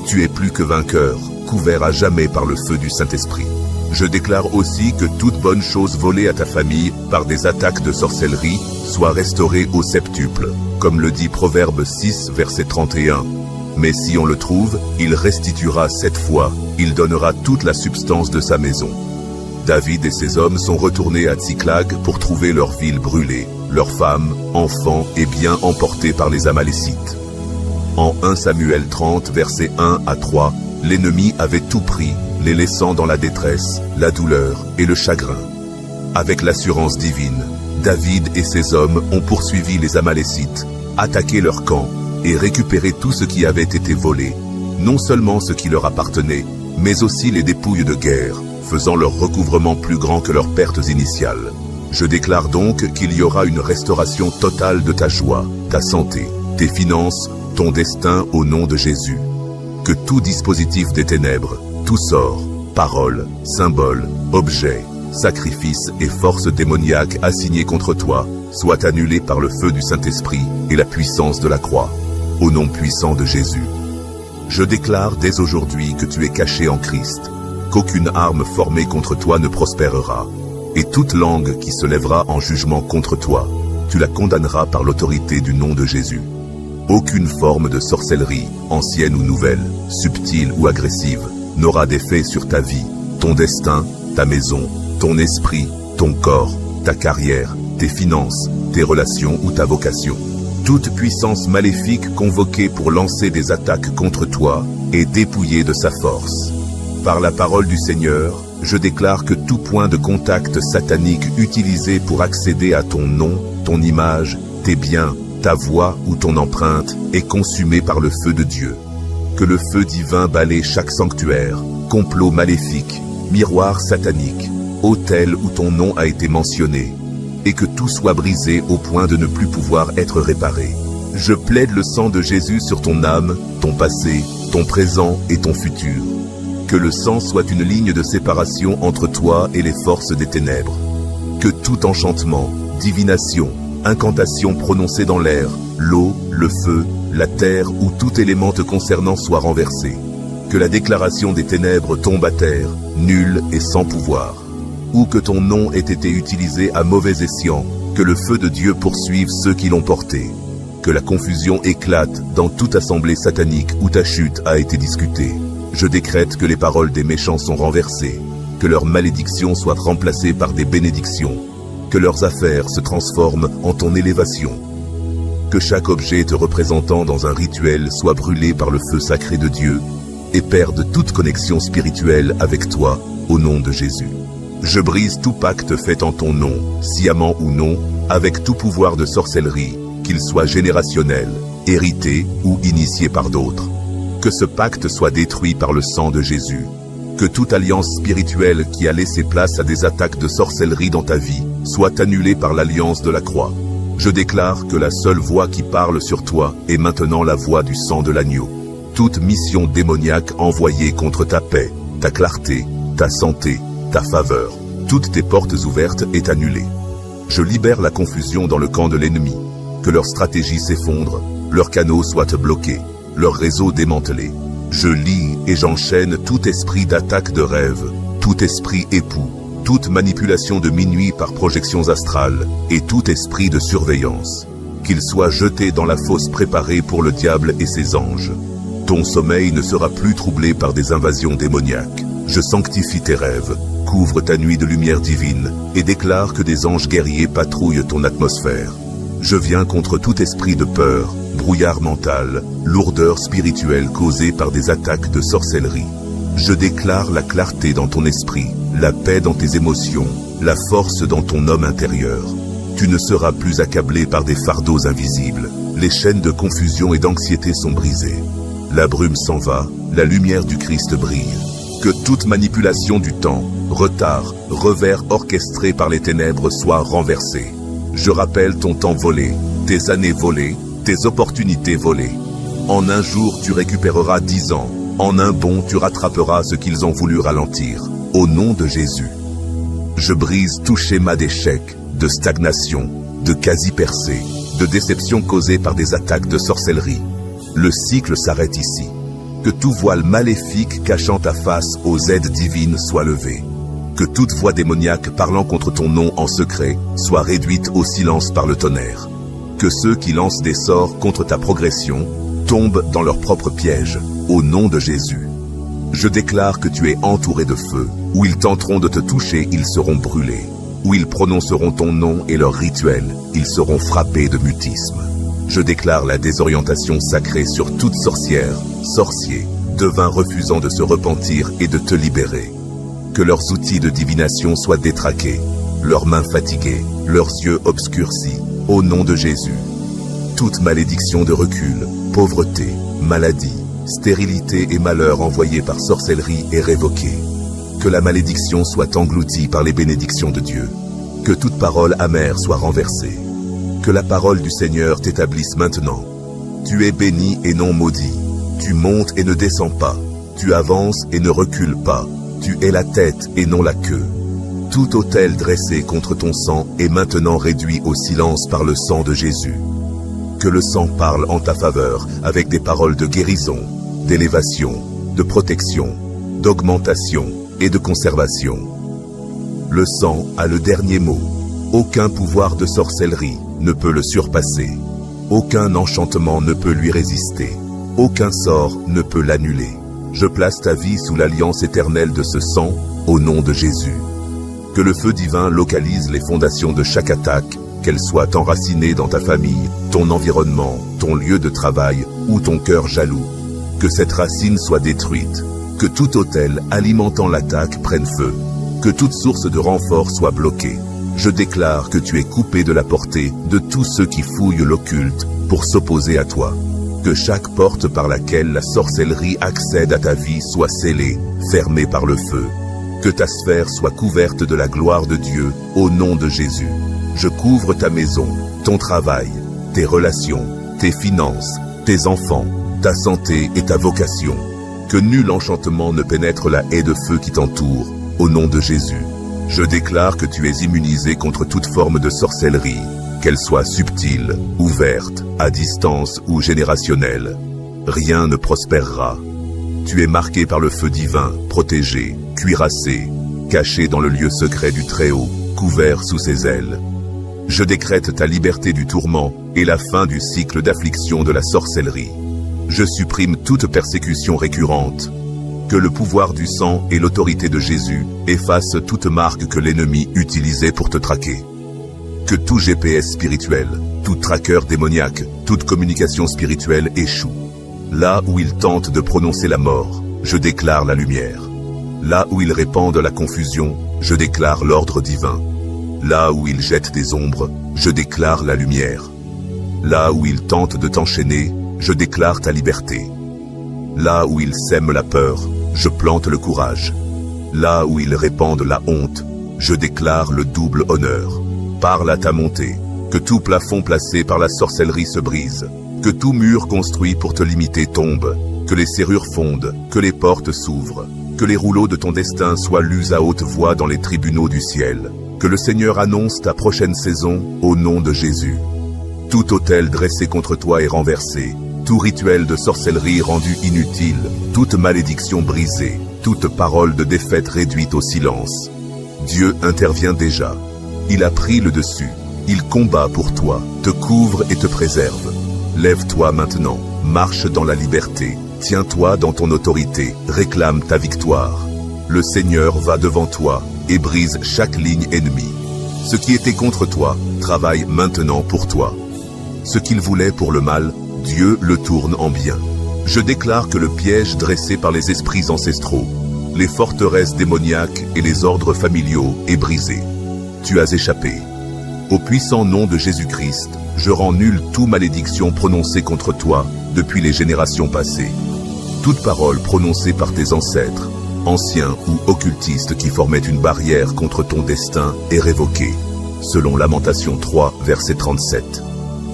Tu es plus que vainqueur, couvert à jamais par le feu du Saint-Esprit. Je déclare aussi que toute bonne chose volée à ta famille par des attaques de sorcellerie soit restaurée au septuple, comme le dit Proverbe 6, verset 31. Mais si on le trouve, il restituera 7 fois, il donnera toute la substance de sa maison. David et ses hommes sont retournés à Tsiklag pour trouver leur ville brûlée, leurs femmes, enfants et biens emportés par les Amalécites. En 1 Samuel 30, versets 1 à 3, l'ennemi avait tout pris, les laissant dans la détresse, la douleur et le chagrin. Avec l'assurance divine, David et ses hommes ont poursuivi les Amalécites, attaqué leur camp et récupéré tout ce qui avait été volé, non seulement ce qui leur appartenait, mais aussi les dépouilles de guerre, faisant leur recouvrement plus grand que leurs pertes initiales. Je déclare donc qu'il y aura une restauration totale de ta joie, ta santé, tes finances, ton destin au nom de Jésus. Que tout dispositif des ténèbres, tout sort, parole, symbole, objet, sacrifice et force démoniaque assignée contre toi soit annulé par le feu du Saint-Esprit et la puissance de la croix, au nom puissant de Jésus. Je déclare dès aujourd'hui que tu es caché en Christ, qu'aucune arme formée contre toi ne prospérera, et toute langue qui se lèvera en jugement contre toi, tu la condamneras par l'autorité du nom de Jésus. Aucune forme de sorcellerie, ancienne ou nouvelle, subtile ou agressive, n'aura d'effet sur ta vie, ton destin, ta maison, ton esprit, ton corps, ta carrière, tes finances, tes relations ou ta vocation. Toute puissance maléfique convoquée pour lancer des attaques contre toi est dépouillée de sa force. Par la parole du Seigneur, je déclare que tout point de contact satanique utilisé pour accéder à ton nom, ton image, tes biens, ta voix ou ton empreinte est consumé par le feu de Dieu. Que le feu divin balaie chaque sanctuaire, complot maléfique, miroir satanique, autel où ton nom a été mentionné, et que tout soit brisé au point de ne plus pouvoir être réparé. Je plaide le sang de Jésus sur ton âme, ton passé, ton présent et ton futur. Que le sang soit une ligne de séparation entre toi et les forces des ténèbres. Que tout enchantement, divination, incantation prononcée dans l'air, l'eau, le feu, la terre ou tout élément te concernant soit renversé. Que la déclaration des ténèbres tombe à terre, nulle et sans pouvoir. Ou que ton nom ait été utilisé à mauvais escient, que le feu de Dieu poursuive ceux qui l'ont porté. Que la confusion éclate dans toute assemblée satanique où ta chute a été discutée. Je décrète que les paroles des méchants sont renversées, que leurs malédictions soient remplacées par des bénédictions, que leurs affaires se transforment en ton élévation. Que chaque objet te représentant dans un rituel soit brûlé par le feu sacré de Dieu et perde toute connexion spirituelle avec toi, au nom de Jésus. Je brise tout pacte fait en ton nom, sciemment ou non, avec tout pouvoir de sorcellerie, qu'il soit générationnel, hérité ou initié par d'autres. Que ce pacte soit détruit par le sang de Jésus. Que toute alliance spirituelle qui a laissé place à des attaques de sorcellerie dans ta vie soit annulée par l'alliance de la croix. Je déclare que la seule voix qui parle sur toi est maintenant la voix du sang de l'agneau. Toute mission démoniaque envoyée contre ta paix, ta clarté, ta santé, ta faveur, toutes tes portes ouvertes est annulée. Je libère la confusion dans le camp de l'ennemi. Que leur stratégie s'effondre, leurs canaux soient bloqués, leur réseau démantelé. Je lie et j'enchaîne tout esprit d'attaque de rêve, tout esprit époux, toute manipulation de minuit par projections astrales et tout esprit de surveillance. Qu'il soit jeté dans la fosse préparée pour le diable et ses anges. Ton sommeil ne sera plus troublé par des invasions démoniaques. Je sanctifie tes rêves, couvre ta nuit de lumière divine et déclare que des anges guerriers patrouillent ton atmosphère. Je viens contre tout esprit de peur, brouillard mental, lourdeur spirituelle causée par des attaques de sorcellerie. Je déclare la clarté dans ton esprit, la paix dans tes émotions, la force dans ton homme intérieur. Tu ne seras plus accablé par des fardeaux invisibles. Les chaînes de confusion et d'anxiété sont brisées. La brume s'en va, la lumière du Christ brille. Que toute manipulation du temps, retard, revers orchestré par les ténèbres soit renversée. Je rappelle ton temps volé, tes années volées, tes opportunités volées. En un jour, tu récupéreras 10 ans. En un bond, tu rattraperas ce qu'ils ont voulu ralentir. Au nom de Jésus. Je brise tout schéma d'échec, de stagnation, de quasi-percée, de déception causée par des attaques de sorcellerie. Le cycle s'arrête ici. Que tout voile maléfique cachant ta face aux aides divines soit levé. Que toute voix démoniaque parlant contre ton nom en secret soit réduite au silence par le tonnerre. Que ceux qui lancent des sorts contre ta progression tombent dans leur propre piège, au nom de Jésus. Je déclare que tu es entouré de feu. Où ils tenteront de te toucher, ils seront brûlés. Où ils prononceront ton nom et leur rituel, ils seront frappés de mutisme. Je déclare la désorientation sacrée sur toute sorcière, sorcier, devin refusant de se repentir et de te libérer. Que leurs outils de divination soient détraqués, leurs mains fatiguées, leurs yeux obscurcis, au nom de Jésus. Toute malédiction de recul, pauvreté, maladie, stérilité et malheur envoyés par sorcellerie est révoquée. Que la malédiction soit engloutie par les bénédictions de Dieu. Que toute parole amère soit renversée. Que la parole du Seigneur t'établisse maintenant. Tu es béni et non maudit. Tu montes et ne descends pas. Tu avances et ne recules pas. Tu es la tête et non la queue. Tout autel dressé contre ton sang est maintenant réduit au silence par le sang de Jésus. Que le sang parle en ta faveur avec des paroles de guérison, d'élévation, de protection, d'augmentation et de conservation. Le sang a le dernier mot. Aucun pouvoir de sorcellerie ne peut le surpasser. Aucun enchantement ne peut lui résister. Aucun sort ne peut l'annuler. Je place ta vie sous l'alliance éternelle de ce sang, au nom de Jésus. Que le feu divin localise les fondations de chaque attaque, qu'elles soient enracinées dans ta famille, ton environnement, ton lieu de travail ou ton cœur jaloux. Que cette racine soit détruite. Que tout autel alimentant l'attaque prenne feu. Que toute source de renfort soit bloquée. Je déclare que tu es coupé de la portée de tous ceux qui fouillent l'occulte pour s'opposer à toi. Que chaque porte par laquelle la sorcellerie accède à ta vie soit scellée, fermée par le feu. Que ta sphère soit couverte de la gloire de Dieu, au nom de Jésus. Je couvre ta maison, ton travail, tes relations, tes finances, tes enfants, ta santé et ta vocation. Que nul enchantement ne pénètre la haie de feu qui t'entoure, au nom de Jésus. Je déclare que tu es immunisé contre toute forme de sorcellerie, qu'elle soit subtile, ouverte, à distance ou générationnelle. Rien ne prospérera. Tu es marqué par le feu divin, protégé, cuirassé, caché dans le lieu secret du Très-Haut, couvert sous ses ailes. Je décrète ta liberté du tourment et la fin du cycle d'affliction de la sorcellerie. Je supprime toute persécution récurrente. Que le pouvoir du sang et l'autorité de Jésus effacent toute marque que l'ennemi utilisait pour te traquer. Que tout GPS spirituel, tout tracker démoniaque, toute communication spirituelle échoue. Là où ils tentent de prononcer la mort, je déclare la lumière. Là où ils répandent la confusion, je déclare l'ordre divin. Là où ils jettent des ombres, je déclare la lumière. Là où ils tentent de t'enchaîner, je déclare ta liberté. Là où ils sèment la peur, je plante le courage. Là où ils répandent la honte, je déclare le double honneur. Parle à ta montée, que tout plafond placé par la sorcellerie se brise, que tout mur construit pour te limiter tombe, que les serrures fondent, que les portes s'ouvrent, que les rouleaux de ton destin soient lus à haute voix dans les tribunaux du ciel, que le Seigneur annonce ta prochaine saison au nom de Jésus. Tout autel dressé contre toi est renversé, tout rituel de sorcellerie rendu inutile, toute malédiction brisée, toute parole de défaite réduite au silence. Dieu intervient déjà. Il a pris le dessus. Il combat pour toi, te couvre et te préserve. Lève-toi maintenant, marche dans la liberté, tiens-toi dans ton autorité, réclame ta victoire. Le Seigneur va devant toi et brise chaque ligne ennemie. Ce qui était contre toi, travaille maintenant pour toi. Ce qu'il voulait pour le mal, Dieu le tourne en bien. Je déclare que le piège dressé par les esprits ancestraux, les forteresses démoniaques et les ordres familiaux est brisé. Tu as échappé. Au puissant nom de Jésus-Christ, je rends nulle toute malédiction prononcée contre toi depuis les générations passées. Toute parole prononcée par tes ancêtres, anciens ou occultistes qui formaient une barrière contre ton destin est révoquée, selon Lamentation 3, verset 37.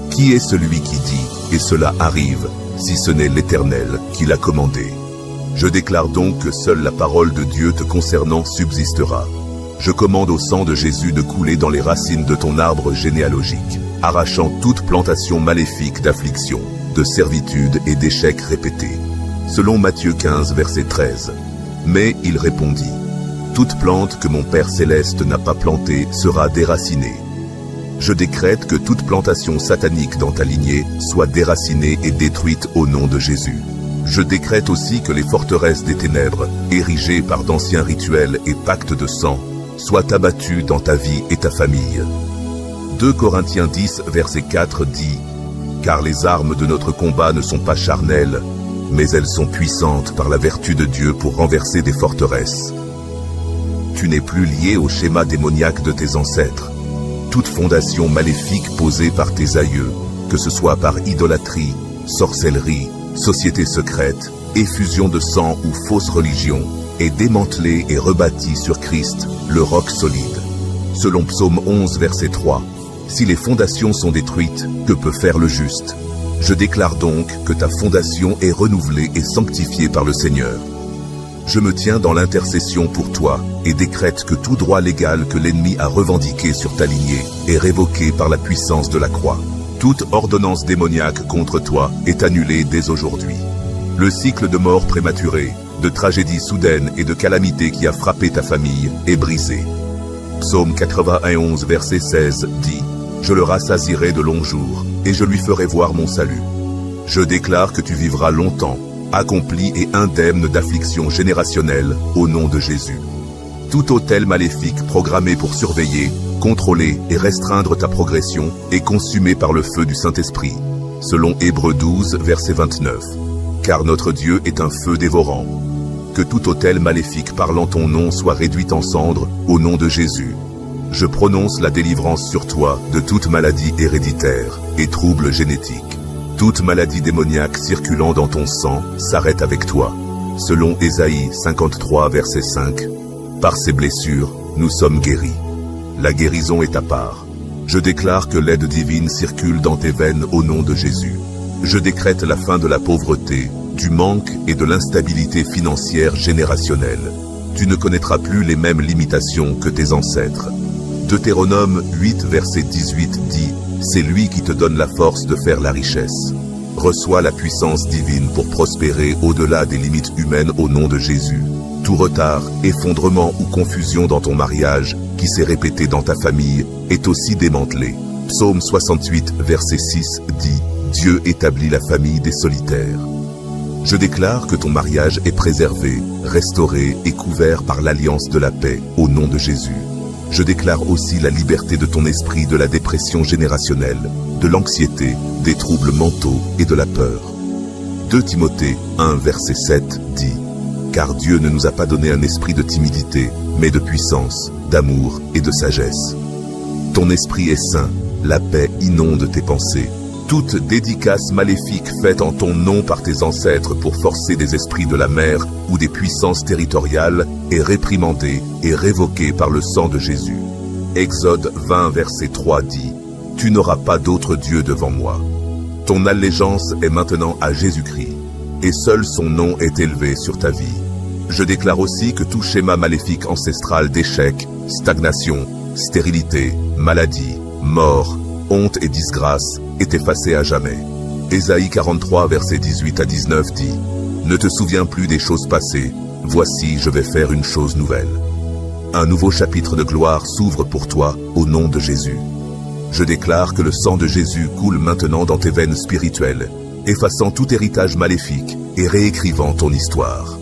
Qui est celui qui dit « et cela arrive » si ce n'est l'Éternel qui l'a commandé? Je déclare donc que seule la parole de Dieu te concernant subsistera. Je commande au sang de Jésus de couler dans les racines de ton arbre généalogique, arrachant toute plantation maléfique d'affliction, de servitude et d'échecs répétés. Selon Matthieu 15, verset 13. Mais il répondit, « Toute plante que mon Père céleste n'a pas plantée sera déracinée. » Je décrète que toute plantation satanique dans ta lignée soit déracinée et détruite au nom de Jésus. Je décrète aussi que les forteresses des ténèbres, érigées par d'anciens rituels et pactes de sang, soient abattues dans ta vie et ta famille. 2 Corinthiens 10, verset 4 dit, « Car les armes de notre combat ne sont pas charnelles, mais elles sont puissantes par la vertu de Dieu pour renverser des forteresses. » Tu n'es plus lié au schéma démoniaque de tes ancêtres. Toute fondation maléfique posée par tes aïeux, que ce soit par idolâtrie, sorcellerie, société secrète, effusion de sang ou fausse religion, est démantelée et rebâtie sur Christ, le roc solide. Selon Psaume 11, verset 3, « Si les fondations sont détruites, que peut faire le juste? Je déclare donc que ta fondation est renouvelée et sanctifiée par le Seigneur. Je me tiens dans l'intercession pour toi et décrète que tout droit légal que l'ennemi a revendiqué sur ta lignée est révoqué par la puissance de la croix. Toute ordonnance démoniaque contre toi est annulée dès aujourd'hui. Le cycle de mort prématurée, de tragédie soudaine et de calamité qui a frappé ta famille est brisé. Psaume 91, verset 16 dit « Je le rassasierai de longs jours, et je lui ferai voir mon salut. » Je déclare que tu vivras longtemps, accompli et indemne d'affliction générationnelle au nom de Jésus. Tout autel maléfique programmé pour surveiller, contrôler et restreindre ta progression est consumé par le feu du Saint-Esprit, selon Hébreux 12, verset 29. Car notre Dieu est un feu dévorant. Que tout autel maléfique parlant ton nom soit réduit en cendres au nom de Jésus. Je prononce la délivrance sur toi de toute maladie héréditaire et trouble génétique. Toute maladie démoniaque circulant dans ton sang s'arrête avec toi. Selon Ésaïe 53, verset 5. Par ces blessures, nous sommes guéris. La guérison est à part. Je déclare que l'aide divine circule dans tes veines au nom de Jésus. Je décrète la fin de la pauvreté, du manque et de l'instabilité financière générationnelle. Tu ne connaîtras plus les mêmes limitations que tes ancêtres. Deutéronome 8, verset 18 dit « C'est lui qui te donne la force de faire la richesse. Reçois la puissance divine pour prospérer au-delà des limites humaines au nom de Jésus. Tout retard, effondrement ou confusion dans ton mariage, qui s'est répété dans ta famille, est aussi démantelé. Psaume 68, verset 6 dit « Dieu établit la famille des solitaires ». Je déclare que ton mariage est préservé, restauré et couvert par l'alliance de la paix, au nom de Jésus. Je déclare aussi la liberté de ton esprit de la dépression générationnelle, de l'anxiété, des troubles mentaux et de la peur. 2 Timothée 1, verset 7 dit « Car Dieu ne nous a pas donné un esprit de timidité, mais de puissance, d'amour et de sagesse. » Ton esprit est saint, la paix inonde tes pensées. Toute dédicace maléfique faite en ton nom par tes ancêtres pour forcer des esprits de la mer ou des puissances territoriales est réprimandée et révoquée par le sang de Jésus. Exode 20 verset 3 dit « Tu n'auras pas d'autre Dieu devant moi ». Ton allégeance est maintenant à Jésus-Christ, et seul son nom est élevé sur ta vie. Je déclare aussi que tout schéma maléfique ancestral d'échec, stagnation, stérilité, maladie, mort, honte et disgrâce est effacé à jamais. Ésaïe 43 versets 18 à 19 dit « Ne te souviens plus des choses passées, voici je vais faire une chose nouvelle. » Un nouveau chapitre de gloire s'ouvre pour toi au nom de Jésus. Je déclare que le sang de Jésus coule maintenant dans tes veines spirituelles, effaçant tout héritage maléfique et réécrivant ton histoire.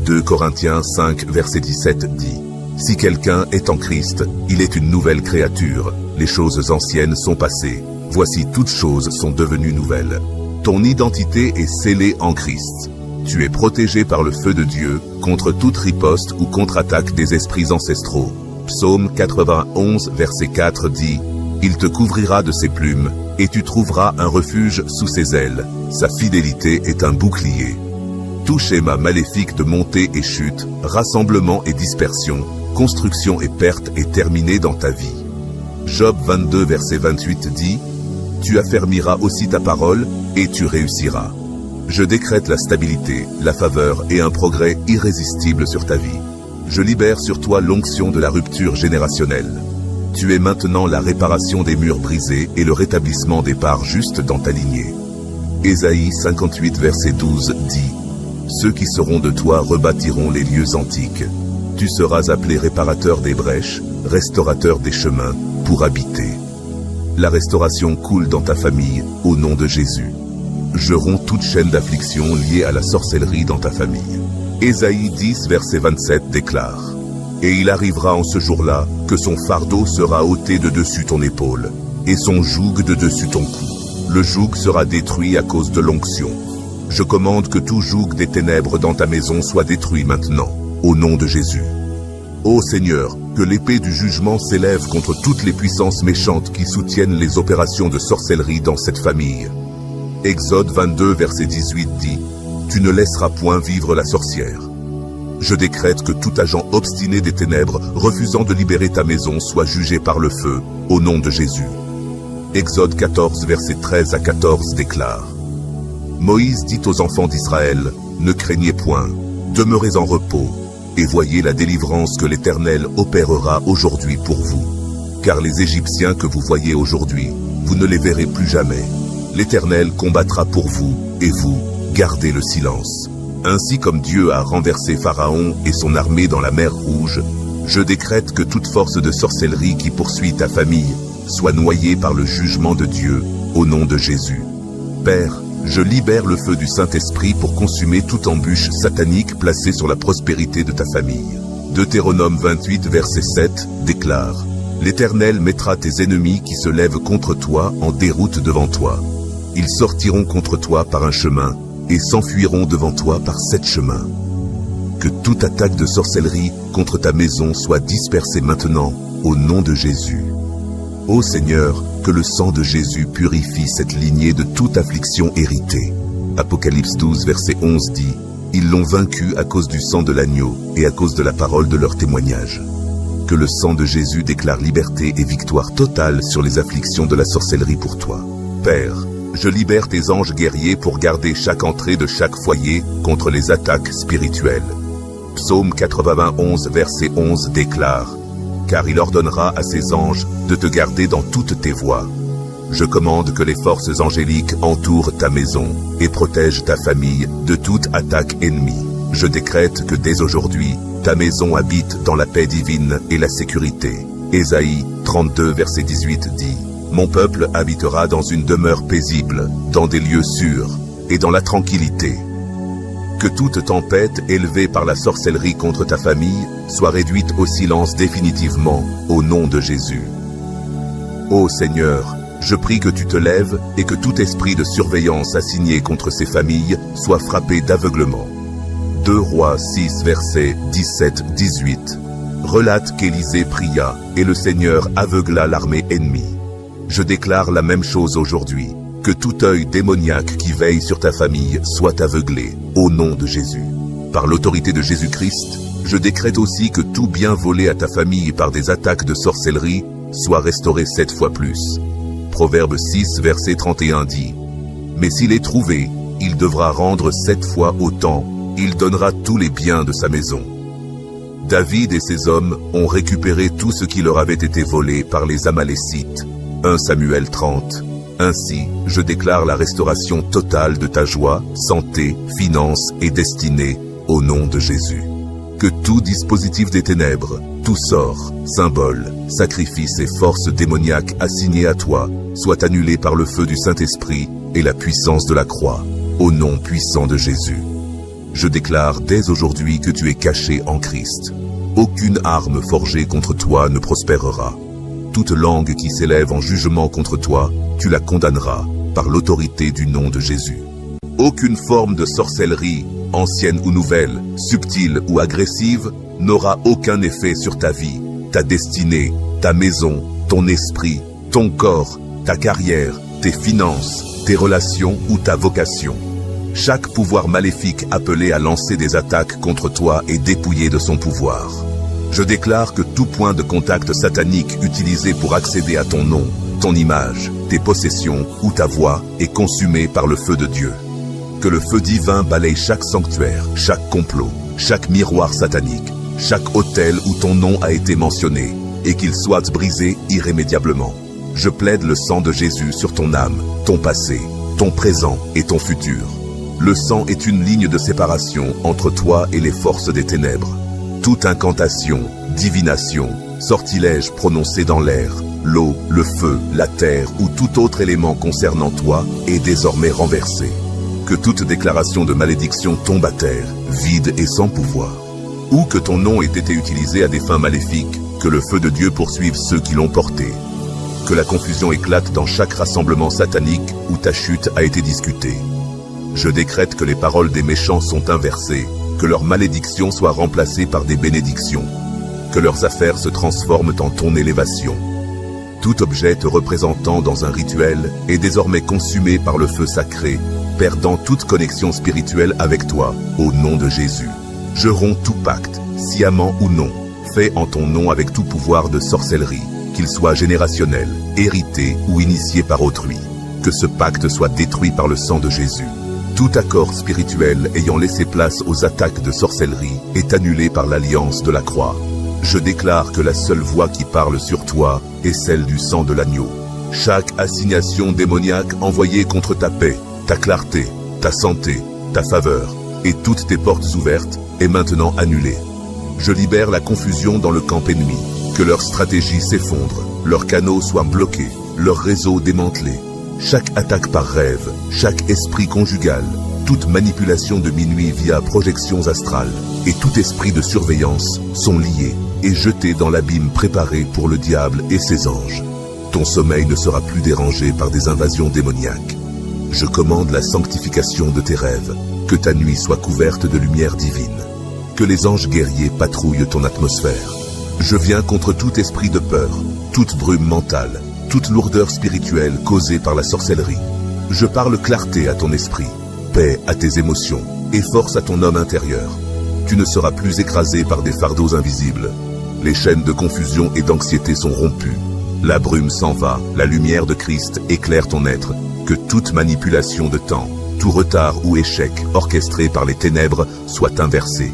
2 Corinthiens 5 verset 17 dit « Si quelqu'un est en Christ, il est une nouvelle créature. Les choses anciennes sont passées. Voici toutes choses sont devenues nouvelles. » Ton identité est scellée en Christ. Tu es protégé par le feu de Dieu contre toute riposte ou contre-attaque des esprits ancestraux. Psaume 91 verset 4 dit « Il te couvrira de ses plumes, et tu trouveras un refuge sous ses ailes. Sa fidélité est un bouclier. » Tout schéma maléfique de montée et chute, rassemblement et dispersion, construction et perte est terminé dans ta vie. Job 22 verset 28 dit « Tu affermiras aussi ta parole, et tu réussiras. » Je décrète la stabilité, la faveur et un progrès irrésistible sur ta vie. Je libère sur toi l'onction de la rupture générationnelle. Tu es maintenant la réparation des murs brisés et le rétablissement des parts justes dans ta lignée. Ésaïe 58 verset 12 dit « Ceux qui seront de toi rebâtiront les lieux antiques. Tu seras appelé réparateur des brèches, restaurateur des chemins, pour habiter. » La restauration coule dans ta famille, au nom de Jésus. Je romps toute chaîne d'affliction liée à la sorcellerie dans ta famille. Ésaïe 10 verset 27 déclare « Et il arrivera en ce jour-là que son fardeau sera ôté de dessus ton épaule, et son joug de dessus ton cou. Le joug sera détruit à cause de l'onction. Je commande que tout joug des ténèbres dans ta maison soit détruit maintenant, au nom de Jésus. Ô Seigneur, que l'épée du jugement s'élève contre toutes les puissances méchantes qui soutiennent les opérations de sorcellerie dans cette famille. » Exode 22 verset 18 dit « Tu ne laisseras point vivre la sorcière. » Je décrète que tout agent obstiné des ténèbres refusant de libérer ta maison soit jugé par le feu, au nom de Jésus. Exode 14 verset 13 à 14 déclare « Moïse dit aux enfants d'Israël, ne craignez point, demeurez en repos, et voyez la délivrance que l'Éternel opérera aujourd'hui pour vous. Car les Égyptiens que vous voyez aujourd'hui, vous ne les verrez plus jamais. L'Éternel combattra pour vous, et vous, gardez le silence. Ainsi comme Dieu a renversé Pharaon et son armée dans la mer Rouge, je décrète que toute force de sorcellerie qui poursuit ta famille soit noyée par le jugement de Dieu, au nom de Jésus. Père, je libère le feu du Saint-Esprit pour consumer toute embûche satanique placée sur la prospérité de ta famille. Deutéronome 28 verset 7 déclare « L'Éternel mettra tes ennemis qui se lèvent contre toi en déroute devant toi. Ils sortiront contre toi par un chemin et s'enfuiront devant toi par 7 chemins. » Que toute attaque de sorcellerie contre ta maison soit dispersée maintenant, au nom de Jésus. Ô Seigneur, que le sang de Jésus purifie cette lignée de toute affliction héritée. Apocalypse 12 verset 11 dit « Ils l'ont vaincu à cause du sang de l'agneau et à cause de la parole de leur témoignage. » Que le sang de Jésus déclare liberté et victoire totale sur les afflictions de la sorcellerie pour toi. Père, je libère tes anges guerriers pour garder chaque entrée de chaque foyer contre les attaques spirituelles. Psaume 91 verset 11 déclare « Car il ordonnera à ses anges de te garder dans toutes tes voies. Je commande que les forces angéliques entourent ta maison et protègent ta famille de toute attaque ennemie. Je décrète que dès aujourd'hui, ta maison habite dans la paix divine et la sécurité. Ésaïe 32 verset 18 dit: Mon peuple habitera dans une demeure paisible, dans des lieux sûrs et dans la tranquillité. Que toute tempête élevée par la sorcellerie contre ta famille soit réduite au silence définitivement, au nom de Jésus. Ô Seigneur, je prie que tu te lèves et que tout esprit de surveillance assigné contre ces familles soit frappé d'aveuglement. 2 Rois 6 versets 17-18 relate qu'Élisée pria et le Seigneur aveugla l'armée ennemie. Je déclare la même chose aujourd'hui. Que tout œil démoniaque qui veille sur ta famille soit aveuglé, au nom de Jésus. Par l'autorité de Jésus-Christ, je décrète aussi que tout bien volé à ta famille par des attaques de sorcellerie soit restauré 7 fois plus. Proverbe 6, verset 31 dit: Mais s'il est trouvé, il devra rendre 7 fois autant, il donnera tous les biens de sa maison. David et ses hommes ont récupéré tout ce qui leur avait été volé par les Amalécites. 1 Samuel 30. Ainsi, je déclare la restauration totale de ta joie, santé, finances et destinée, au nom de Jésus. Que tout dispositif des ténèbres, tout sort, symbole, sacrifice et force démoniaque assignée à toi, soit annulé par le feu du Saint-Esprit et la puissance de la croix, au nom puissant de Jésus. Je déclare dès aujourd'hui que tu es caché en Christ. Aucune arme forgée contre toi ne prospérera. Toute langue qui s'élève en jugement contre toi, tu la condamneras par l'autorité du nom de Jésus. Aucune forme de sorcellerie, ancienne ou nouvelle, subtile ou agressive, n'aura aucun effet sur ta vie, ta destinée, ta maison, ton esprit, ton corps, ta carrière, tes finances, tes relations ou ta vocation. Chaque pouvoir maléfique appelé à lancer des attaques contre toi est dépouillé de son pouvoir. Je déclare que tout point de contact satanique utilisé pour accéder à ton nom, ton image, tes possessions ou ta voix est consumé par le feu de Dieu. Que le feu divin balaye chaque sanctuaire, chaque complot, chaque miroir satanique, chaque autel où ton nom a été mentionné, et qu'il soit brisé irrémédiablement. Je plaide le sang de Jésus sur ton âme, ton passé, ton présent et ton futur. Le sang est une ligne de séparation entre toi et les forces des ténèbres. Toute incantation, divination, sortilège prononcé dans l'air, l'eau, le feu, la terre ou tout autre élément concernant toi est désormais renversé. Que toute déclaration de malédiction tombe à terre, vide et sans pouvoir. Ou que ton nom ait été utilisé à des fins maléfiques, que le feu de Dieu poursuive ceux qui l'ont porté. Que la confusion éclate dans chaque rassemblement satanique où ta chute a été discutée. Je décrète que les paroles des méchants sont inversées, que leurs malédictions soient remplacées par des bénédictions, que leurs affaires se transforment en ton élévation. Tout objet te représentant dans un rituel est désormais consumé par le feu sacré, perdant toute connexion spirituelle avec toi, au nom de Jésus. Je romps tout pacte, sciemment ou non, fait en ton nom avec tout pouvoir de sorcellerie, qu'il soit générationnel, hérité ou initié par autrui. Que ce pacte soit détruit par le sang de Jésus. Tout accord spirituel ayant laissé place aux attaques de sorcellerie est annulé par l'alliance de la croix. Je déclare que la seule voix qui parle sur toi est celle du sang de l'agneau. Chaque assignation démoniaque envoyée contre ta paix, ta clarté, ta santé, ta faveur et toutes tes portes ouvertes est maintenant annulée. Je libère la confusion dans le camp ennemi, que leur stratégie s'effondre, leurs canaux soient bloqués, leurs réseaux démantelés. Chaque attaque par rêve, chaque esprit conjugal, toute manipulation de minuit via projections astrales et tout esprit de surveillance sont liés et jetés dans l'abîme préparé pour le diable et ses anges. Ton sommeil ne sera plus dérangé par des invasions démoniaques. Je commande la sanctification de tes rêves, que ta nuit soit couverte de lumière divine, que les anges guerriers patrouillent ton atmosphère. Je viens contre tout esprit de peur, toute brume mentale, toute lourdeur spirituelle causée par la sorcellerie. Je parle clarté à ton esprit, paix à tes émotions et force à ton homme intérieur. Tu ne seras plus écrasé par des fardeaux invisibles. Les chaînes de confusion et d'anxiété sont rompues. La brume s'en va, la lumière de Christ éclaire ton être. Que toute manipulation de temps, tout retard ou échec orchestré par les ténèbres soit inversé.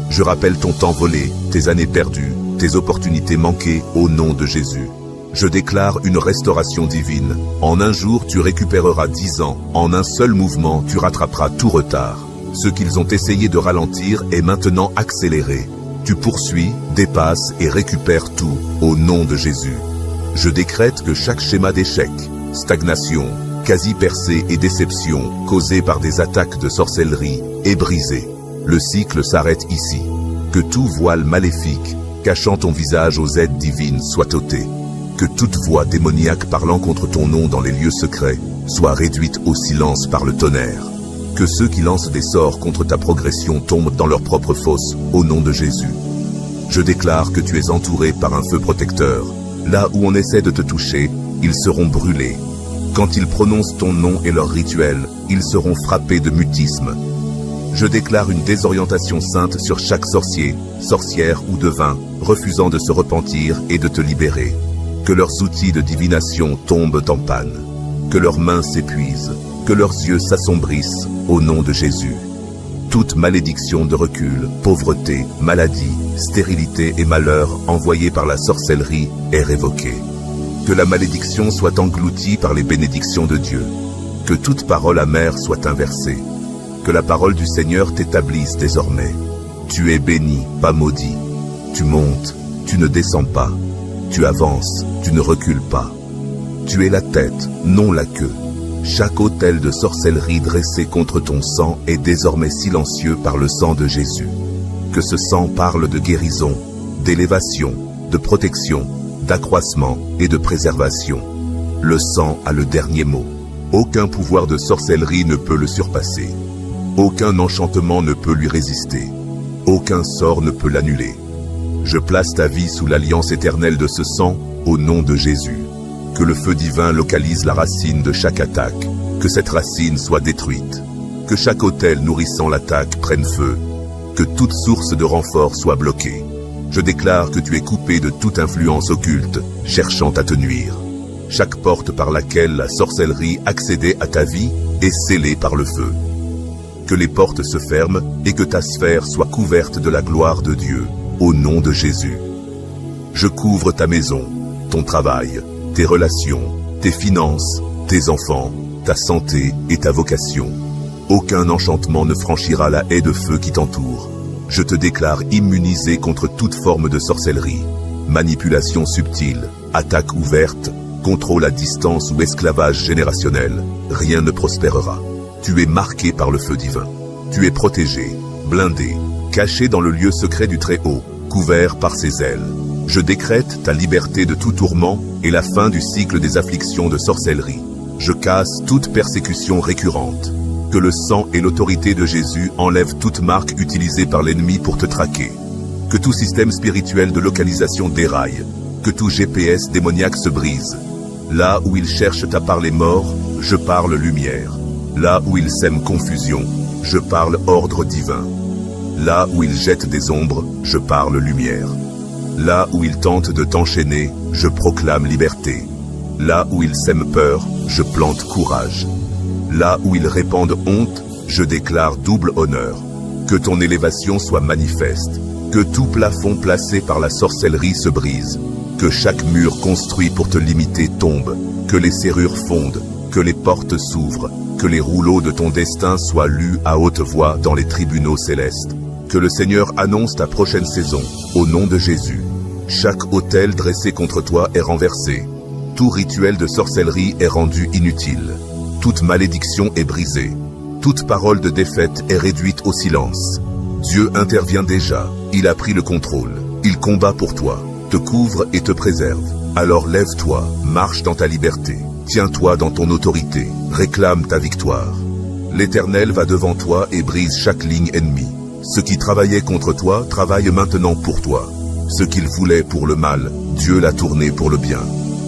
Je rappelle ton temps volé, tes années perdues, tes opportunités manquées au nom de Jésus. Je déclare une restauration divine. En un jour, tu récupéreras 10 ans. En un seul mouvement, tu rattraperas tout retard. Ce qu'ils ont essayé de ralentir est maintenant accéléré. Tu poursuis, dépasses et récupères tout, au nom de Jésus. Je décrète que chaque schéma d'échec, stagnation, quasi-percée et déception, causée par des attaques de sorcellerie, est brisé. Le cycle s'arrête ici. Que tout voile maléfique, cachant ton visage aux aides divines, soit ôté. Que toute voix démoniaque parlant contre ton nom dans les lieux secrets soit réduite au silence par le tonnerre. Que ceux qui lancent des sorts contre ta progression tombent dans leur propre fosse, au nom de Jésus. Je déclare que tu es entouré par un feu protecteur. Là où on essaie de te toucher, ils seront brûlés. Quand ils prononcent ton nom et leur rituel, ils seront frappés de mutisme. Je déclare une désorientation sainte sur chaque sorcier, sorcière ou devin, refusant de se repentir et de te libérer. Que leurs outils de divination tombent en panne. Que leurs mains s'épuisent. Que leurs yeux s'assombrissent, au nom de Jésus. Toute malédiction de recul, pauvreté, maladie, stérilité et malheur envoyés par la sorcellerie est révoquée. Que la malédiction soit engloutie par les bénédictions de Dieu. Que toute parole amère soit inversée. Que la parole du Seigneur t'établisse désormais. Tu es béni, pas maudit. Tu montes, tu ne descends pas. Tu avances, tu ne recules pas. Tu es la tête, non la queue. Chaque autel de sorcellerie dressé contre ton sang est désormais silencieux par le sang de Jésus. Que ce sang parle de guérison, d'élévation, de protection, d'accroissement et de préservation. Le sang a le dernier mot. Aucun pouvoir de sorcellerie ne peut le surpasser. Aucun enchantement ne peut lui résister. Aucun sort ne peut l'annuler. Je place ta vie sous l'alliance éternelle de ce sang, au nom de Jésus. Que le feu divin localise la racine de chaque attaque. Que cette racine soit détruite. Que chaque autel nourrissant l'attaque prenne feu. Que toute source de renfort soit bloquée. Je déclare que tu es coupé de toute influence occulte, cherchant à te nuire. Chaque porte par laquelle la sorcellerie accédait à ta vie est scellée par le feu. Que les portes se ferment et que ta sphère soit couverte de la gloire de Dieu, au nom de Jésus. Je couvre ta maison, ton travail, tes relations, tes finances, tes enfants, ta santé et ta vocation. Aucun enchantement ne franchira la haie de feu qui t'entoure. Je te déclare immunisé contre toute forme de sorcellerie, manipulation subtile, attaque ouverte, contrôle à distance ou esclavage générationnel. Rien ne prospérera. Tu es marqué par le feu divin. Tu es protégé, blindé, caché dans le lieu secret du Très-Haut, couvert par ses ailes. Je décrète ta liberté de tout tourment et la fin du cycle des afflictions de sorcellerie. Je casse toute persécution récurrente. Que le sang et l'autorité de Jésus enlèvent toute marque utilisée par l'ennemi pour te traquer. Que tout système spirituel de localisation déraille. Que tout GPS démoniaque se brise. Là où ils cherchent à parler mort, je parle lumière. Là où ils sèment confusion, je parle ordre divin. Là où ils jettent des ombres, je parle lumière. Là où ils tentent de t'enchaîner, je proclame liberté. Là où ils sèment peur, je plante courage. Là où ils répandent honte, je déclare double honneur. Que ton élévation soit manifeste. Que tout plafond placé par la sorcellerie se brise. Que chaque mur construit pour te limiter tombe. Que les serrures fondent. Que les portes s'ouvrent. Que les rouleaux de ton destin soient lus à haute voix dans les tribunaux célestes. Que le Seigneur annonce ta prochaine saison, au nom de Jésus. Chaque autel dressé contre toi est renversé. Tout rituel de sorcellerie est rendu inutile. Toute malédiction est brisée. Toute parole de défaite est réduite au silence. Dieu intervient déjà. Il a pris le contrôle. Il combat pour toi, te couvre et te préserve. Alors lève-toi, marche dans ta liberté. Tiens-toi dans ton autorité. Réclame ta victoire. L'Éternel va devant toi et brise chaque ligne ennemie. Ceux qui travaillaient contre toi travaillent maintenant pour toi. Ce qu'ils voulaient pour le mal, Dieu l'a tourné pour le bien.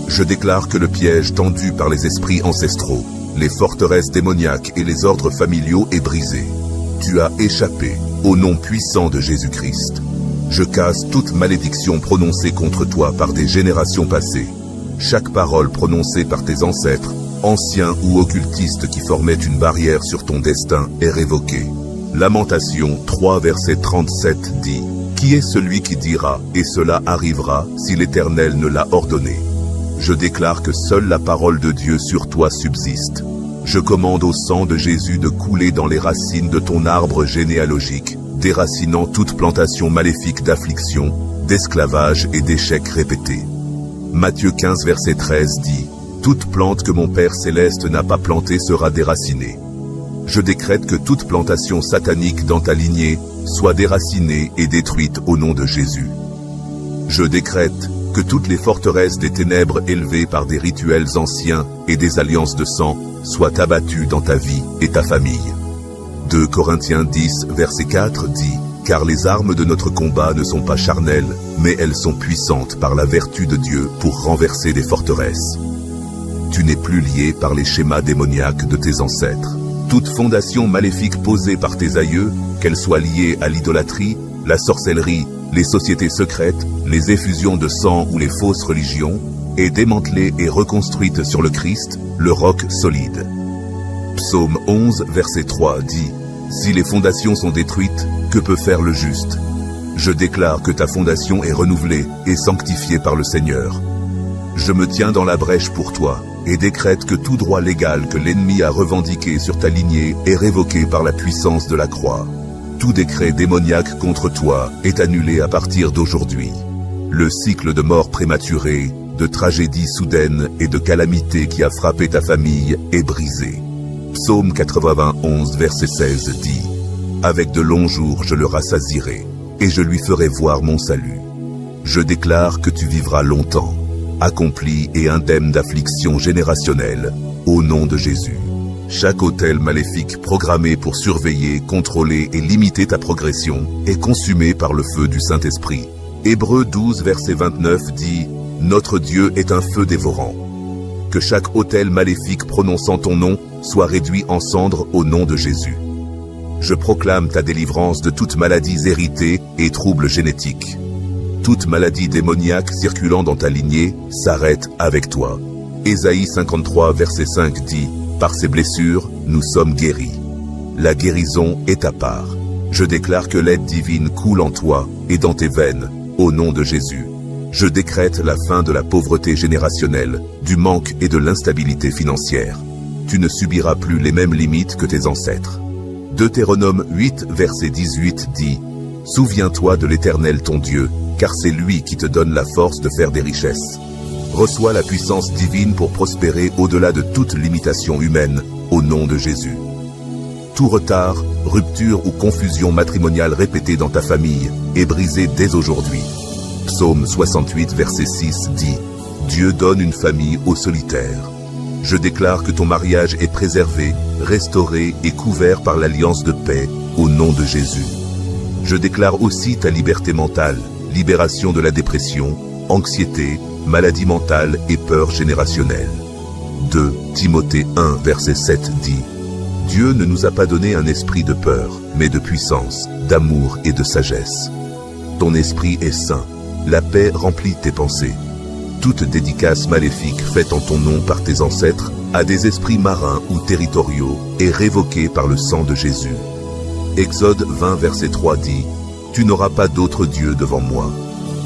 Je déclare que le piège tendu par les esprits ancestraux, les forteresses démoniaques et les ordres familiaux est brisé. Tu as échappé, au nom puissant de Jésus-Christ. Je casse toute malédiction prononcée contre toi par des générations passées. Chaque parole prononcée par tes ancêtres, anciens ou occultistes qui formaient une barrière sur ton destin, est révoquée. Lamentation 3 verset 37 dit « Qui est celui qui dira, et cela arrivera, si l'Éternel ne l'a ordonné ?» je déclare que seule la parole de Dieu sur toi subsiste. Je commande au sang de Jésus de couler dans les racines de ton arbre généalogique, déracinant toute plantation maléfique d'affliction, d'esclavage et d'échecs répétés. Matthieu 15 verset 13 dit « Toute plante que mon Père céleste n'a pas plantée sera déracinée. » Je décrète que toute plantation satanique dans ta lignée soit déracinée et détruite au nom de Jésus. Je décrète que toutes les forteresses des ténèbres élevées par des rituels anciens et des alliances de sang soient abattues dans ta vie et ta famille. 2 Corinthiens 10 verset 4 dit « Car les armes de notre combat ne sont pas charnelles, mais elles sont puissantes par la vertu de Dieu pour renverser des forteresses. » Tu n'es plus lié par les schémas démoniaques de tes ancêtres. Toute fondation maléfique posée par tes aïeux, qu'elle soit liée à l'idolâtrie, la sorcellerie, les sociétés secrètes, les effusions de sang ou les fausses religions, est démantelée et reconstruite sur le Christ, le roc solide. Psaume 11, verset 3 dit « Si les fondations sont détruites, que peut faire le juste? Je déclare que ta fondation est renouvelée et sanctifiée par le Seigneur. Je me tiens dans la brèche pour toi, et décrète que tout droit légal que l'ennemi a revendiqué sur ta lignée est révoqué par la puissance de la croix. Tout décret démoniaque contre toi est annulé à partir d'aujourd'hui. Le cycle de mort prématurée, de tragédie soudaine et de calamité qui a frappé ta famille est brisé. Psaume 91 verset 16 dit « Avec de longs jours je le rassasierai, et je lui ferai voir mon salut. Je déclare que tu vivras longtemps, accompli et indemne d'affliction générationnelle, au nom de Jésus. Chaque autel maléfique programmé pour surveiller, contrôler et limiter ta progression est consumé par le feu du Saint-Esprit. Hébreux 12 verset 29 dit « Notre Dieu est un feu dévorant. » Que chaque autel maléfique prononçant ton nom soit réduit en cendres au nom de Jésus. Je proclame ta délivrance de toutes maladies héritées et troubles génétiques. Toute maladie démoniaque circulant dans ta lignée s'arrête avec toi. Ésaïe 53 verset 5 dit « Par ses blessures, nous sommes guéris. » La guérison est ta part. Je déclare que l'aide divine coule en toi et dans tes veines, au nom de Jésus. Je décrète la fin de la pauvreté générationnelle, du manque et de l'instabilité financière. Tu ne subiras plus les mêmes limites que tes ancêtres. Deutéronome 8 verset 18 dit « Souviens-toi de l'Éternel ton Dieu, car c'est lui qui te donne la force de faire des richesses. Reçois la puissance divine pour prospérer au-delà de toute limitation humaine, au nom de Jésus. » Tout retard, rupture ou confusion matrimoniale répétée dans ta famille est brisé dès aujourd'hui. Psaume 68 verset 6 dit « Dieu donne une famille aux solitaires. » Je déclare que ton mariage est préservé, restauré et couvert par l'alliance de paix, au nom de Jésus. Je déclare aussi ta liberté mentale, libération de la dépression, anxiété, maladie mentale et peur générationnelle. 2 Timothée 1 verset 7 dit « Dieu ne nous a pas donné un esprit de peur, mais de puissance, d'amour et de sagesse. Ton esprit est saint, la paix remplit tes pensées. » Toute dédicace maléfique faite en ton nom par tes ancêtres à des esprits marins ou territoriaux est révoquée par le sang de Jésus. Exode 20 verset 3 dit « Tu n'auras pas d'autre Dieu devant moi. »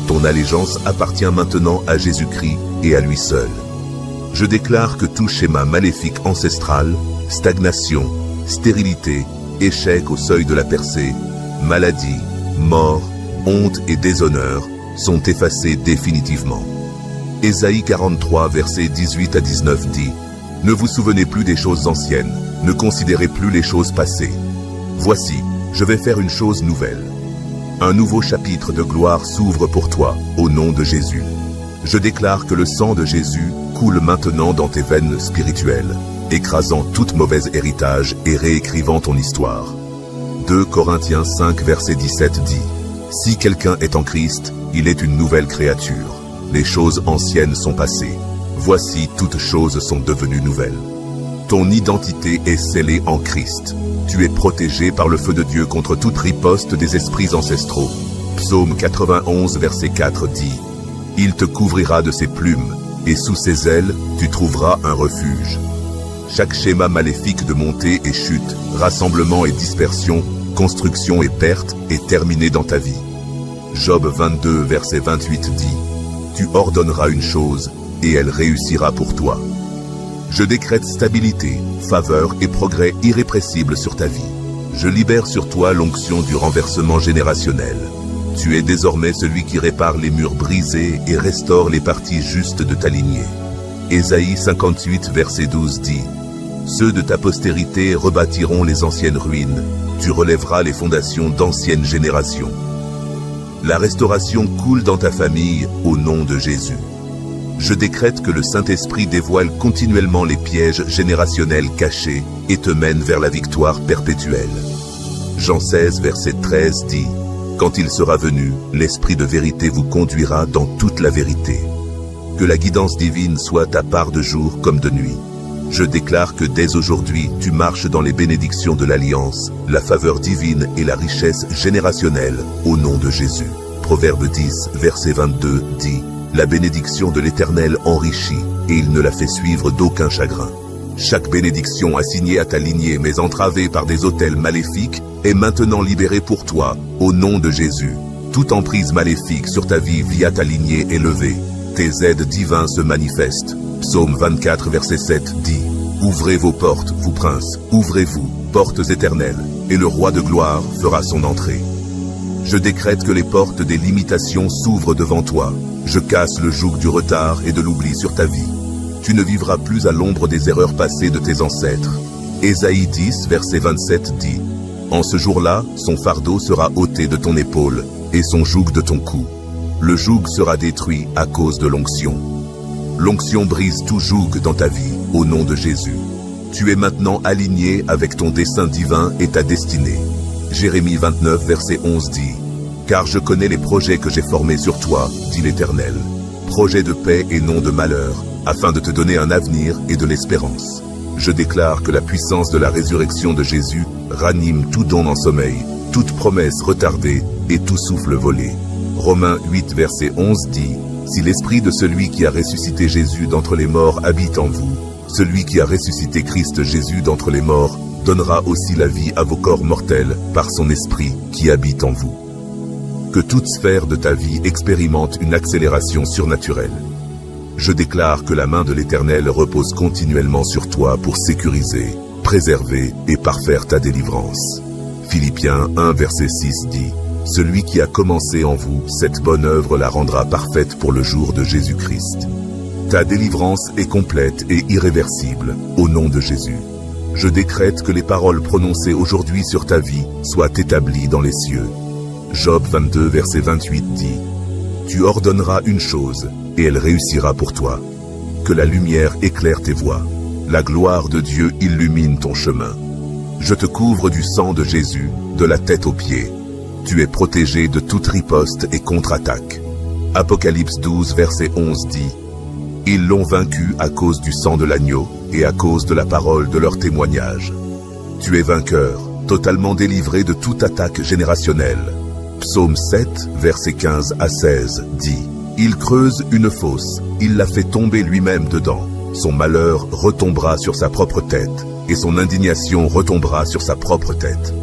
Ton allégeance appartient maintenant à Jésus-Christ et à lui seul. Je déclare que tout schéma maléfique ancestral, stagnation, stérilité, échec au seuil de la percée, maladie, mort, honte et déshonneur sont effacés définitivement. Ésaïe 43 versets 18 à 19 dit « Ne vous souvenez plus des choses anciennes, ne considérez plus les choses passées. Voici, je vais faire une chose nouvelle. Un nouveau chapitre de gloire s'ouvre pour toi, au nom de Jésus. Je déclare que le sang de Jésus coule maintenant dans tes veines spirituelles, écrasant tout mauvais héritage et réécrivant ton histoire. 2 Corinthiens 5 verset 17 dit « Si quelqu'un est en Christ, il est une nouvelle créature. Les choses anciennes sont passées. Voici, toutes choses sont devenues nouvelles. » Ton identité est scellée en Christ. Tu es protégé par le feu de Dieu contre toute riposte des esprits ancestraux. Psaume 91 verset 4 dit « Il te couvrira de ses plumes, et sous ses ailes, tu trouveras un refuge. » Chaque schéma maléfique de montée et chute, rassemblement et dispersion, construction et perte est terminé dans ta vie. Job 22 verset 28 dit « Tu ordonneras une chose, et elle réussira pour toi. Je décrète stabilité, faveur et progrès irrépressibles sur ta vie. Je libère sur toi l'onction du renversement générationnel. Tu es désormais celui qui répare les murs brisés et restaure les parties justes de ta lignée. Ésaïe 58, verset 12 dit « Ceux de ta postérité rebâtiront les anciennes ruines, tu relèveras les fondations d'anciennes générations. » La restauration coule dans ta famille au nom de Jésus. Je décrète que le Saint-Esprit dévoile continuellement les pièges générationnels cachés et te mène vers la victoire perpétuelle. Jean 16, verset 13 dit « Quand il sera venu, l'Esprit de vérité vous conduira dans toute la vérité. » Que la guidance divine soit ta part de jour comme de nuit. Je déclare que dès aujourd'hui, tu marches dans les bénédictions de l'Alliance, la faveur divine et la richesse générationnelle, au nom de Jésus. Proverbe 10, verset 22 dit « La bénédiction de l'Éternel enrichit, et il ne la fait suivre d'aucun chagrin. » Chaque bénédiction assignée à ta lignée mais entravée par des autels maléfiques est maintenant libérée pour toi, au nom de Jésus. Toute emprise maléfique sur ta vie via ta lignée est levée. Tes aides divins se manifestent. Psaume 24, verset 7 dit « Ouvrez vos portes, vous princes, ouvrez-vous, portes éternelles, et le roi de gloire fera son entrée. » Je décrète que les portes des limitations s'ouvrent devant toi. Je casse le joug du retard et de l'oubli sur ta vie. Tu ne vivras plus à l'ombre des erreurs passées de tes ancêtres. Ésaïe 10, verset 27 dit « En ce jour-là, son fardeau sera ôté de ton épaule, et son joug de ton cou. Le joug sera détruit à cause de l'onction. » L'onction brise tout joug dans ta vie, au nom de Jésus. Tu es maintenant aligné avec ton dessein divin et ta destinée. Jérémie 29, verset 11 dit « Car je connais les projets que j'ai formés sur toi, dit l'Éternel. Projets de paix et non de malheur, afin de te donner un avenir et de l'espérance. » Je déclare que la puissance de la résurrection de Jésus ranime tout don en sommeil, toute promesse retardée et tout souffle volé. Romains 8, verset 11 dit « Si l'esprit de celui qui a ressuscité Jésus d'entre les morts habite en vous, celui qui a ressuscité Christ Jésus d'entre les morts donnera aussi la vie à vos corps mortels par son esprit qui habite en vous. » Que toute sphère de ta vie expérimente une accélération surnaturelle. Je déclare que la main de l'Éternel repose continuellement sur toi pour sécuriser, préserver et parfaire ta délivrance. Philippiens 1, verset 6 dit « Celui qui a commencé en vous cette bonne œuvre la rendra parfaite pour le jour de Jésus-Christ. » Ta délivrance est complète et irréversible, au nom de Jésus. Je décrète que les paroles prononcées aujourd'hui sur ta vie soient établies dans les cieux. Job 22, verset 28 dit « Tu ordonneras une chose, et elle réussira pour toi. Que la lumière éclaire tes voies. La gloire de Dieu illumine ton chemin. Je te couvre du sang de Jésus, de la tête aux pieds. Tu es protégé de toute riposte et contre-attaque. » Apocalypse 12, verset 11 dit « Ils l'ont vaincu à cause du sang de l'agneau et à cause de la parole de leur témoignage. » Tu es vainqueur, totalement délivré de toute attaque générationnelle. Psaume 7, verset 15 à 16 dit « Il creuse une fosse, il la fait tomber lui-même dedans. Son malheur retombera sur sa propre tête, et son indignation retombera sur sa propre tête. »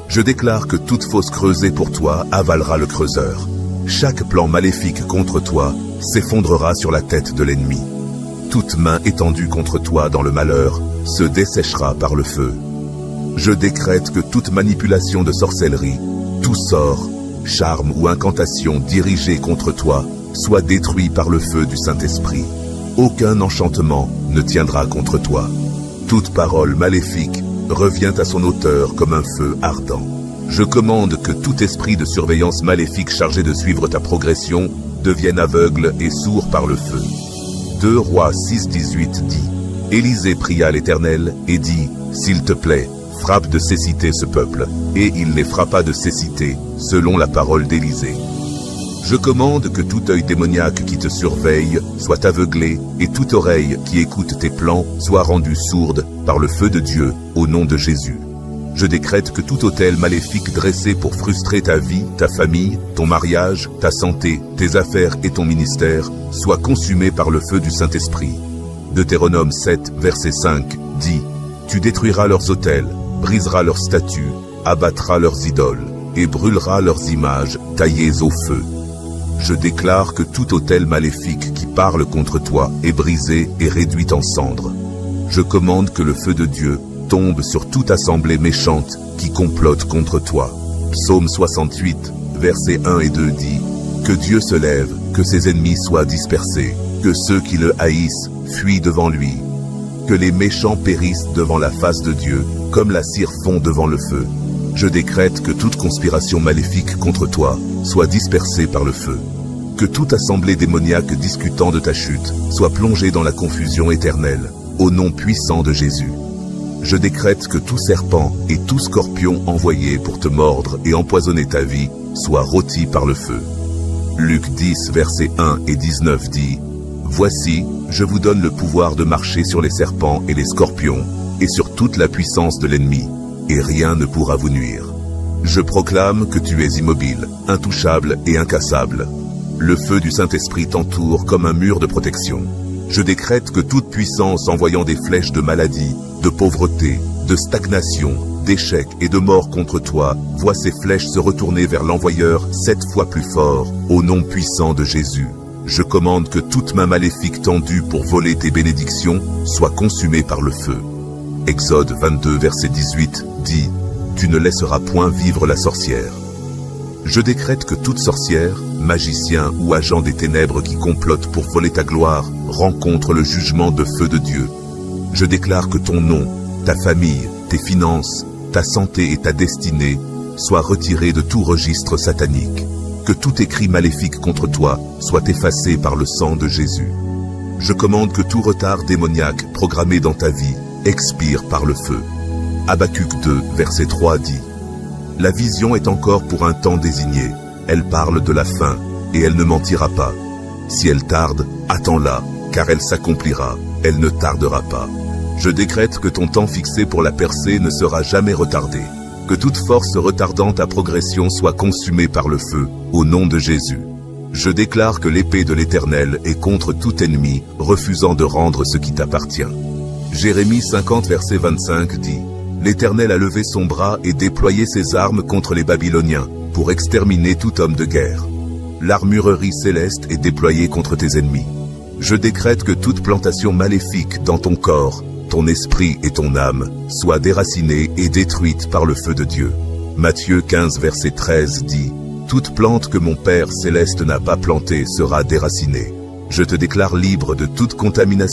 Je déclare que toute fosse creusée pour toi avalera le creuseur. Chaque plan maléfique contre toi s'effondrera sur la tête de l'ennemi. Toute main étendue contre toi dans le malheur se desséchera par le feu. Je décrète que toute manipulation de sorcellerie, tout sort, charme ou incantation dirigée contre toi soit détruit par le feu du Saint-Esprit. Aucun enchantement ne tiendra contre toi. Toute parole maléfique revient à son auteur comme un feu ardent. Je commande que tout esprit de surveillance maléfique chargé de suivre ta progression devienne aveugle et sourd par le feu. 2 Rois 6, 18 dit « Élisée pria l'Éternel et dit « S'il te plaît, frappe de cécité ce peuple. » Et il les frappa de cécité, selon la parole d'Élisée. Je commande que tout œil démoniaque qui te surveille soit aveuglé et toute oreille qui écoute tes plans soit rendue sourde par le feu de Dieu, au nom de Jésus. Je décrète que tout autel maléfique dressé pour frustrer ta vie, ta famille, ton mariage, ta santé, tes affaires et ton ministère soit consumé par le feu du Saint-Esprit. Deutéronome 7, verset 5 dit « Tu détruiras leurs autels, briseras leurs statues, abattras leurs idoles et brûleras leurs images taillées au feu. » Je déclare que tout autel maléfique qui parle contre toi est brisée et réduite en cendres. Je commande que le feu de Dieu tombe sur toute assemblée méchante qui complote contre toi. Psaume 68, versets 1 et 2 dit: Que Dieu se lève, que ses ennemis soient dispersés, que ceux qui le haïssent fuient devant lui. Que les méchants périssent devant la face de Dieu, comme la cire fond devant le feu. Je décrète que toute conspiration maléfique contre toi soit dispersée par le feu. Que toute assemblée démoniaque discutant de ta chute soit plongée dans la confusion éternelle, au nom puissant de Jésus. Je décrète que tout serpent et tout scorpion envoyé pour te mordre et empoisonner ta vie soit rôti par le feu. Luc 10, versets 1 et 19 dit: Voici, je vous donne le pouvoir de marcher sur les serpents et les scorpions, et sur toute la puissance de l'ennemi, et rien ne pourra vous nuire. Je proclame que tu es immobile, intouchable et incassable. Le feu du Saint-Esprit t'entoure comme un mur de protection. Je décrète que toute puissance envoyant des flèches de maladie, de pauvreté, de stagnation, d'échec et de mort contre toi, voit ces flèches se retourner vers l'envoyeur 7 fois plus fort, au nom puissant de Jésus. Je commande que toute main maléfique tendue pour voler tes bénédictions soit consumée par le feu. Exode 22, verset 18 dit: Tu ne laisseras point vivre la sorcière. Je décrète que toute sorcière, magicien ou agent des ténèbres qui complote pour voler ta gloire rencontre le jugement de feu de Dieu. Je déclare que ton nom, ta famille, tes finances, ta santé et ta destinée soient retirés de tout registre satanique. Que tout écrit maléfique contre toi soit effacé par le sang de Jésus. Je commande que tout retard démoniaque programmé dans ta vie expire par le feu. Habacuc 2, verset 3 dit: La vision est encore pour un temps désigné. Elle parle de la fin, et elle ne mentira pas. Si elle tarde, attends-la, car elle s'accomplira, elle ne tardera pas. Je décrète que ton temps fixé pour la percée ne sera jamais retardé. Que toute force retardant ta progression soit consumée par le feu, au nom de Jésus. Je déclare que l'épée de l'Éternel est contre tout ennemi, refusant de rendre ce qui t'appartient. Jérémie 50, verset 25 dit: L'Éternel a levé son bras et déployé ses armes contre les Babyloniens, pour exterminer tout homme de guerre. L'armurerie céleste est déployée contre tes ennemis. Je décrète que toute plantation maléfique dans ton corps, ton esprit et ton âme soient déracinées et détruites par le feu de Dieu. Matthieu 15, verset 13 dit: Toute plante que mon Père céleste n'a pas plantée sera déracinée. Je te déclare libre de toute contamination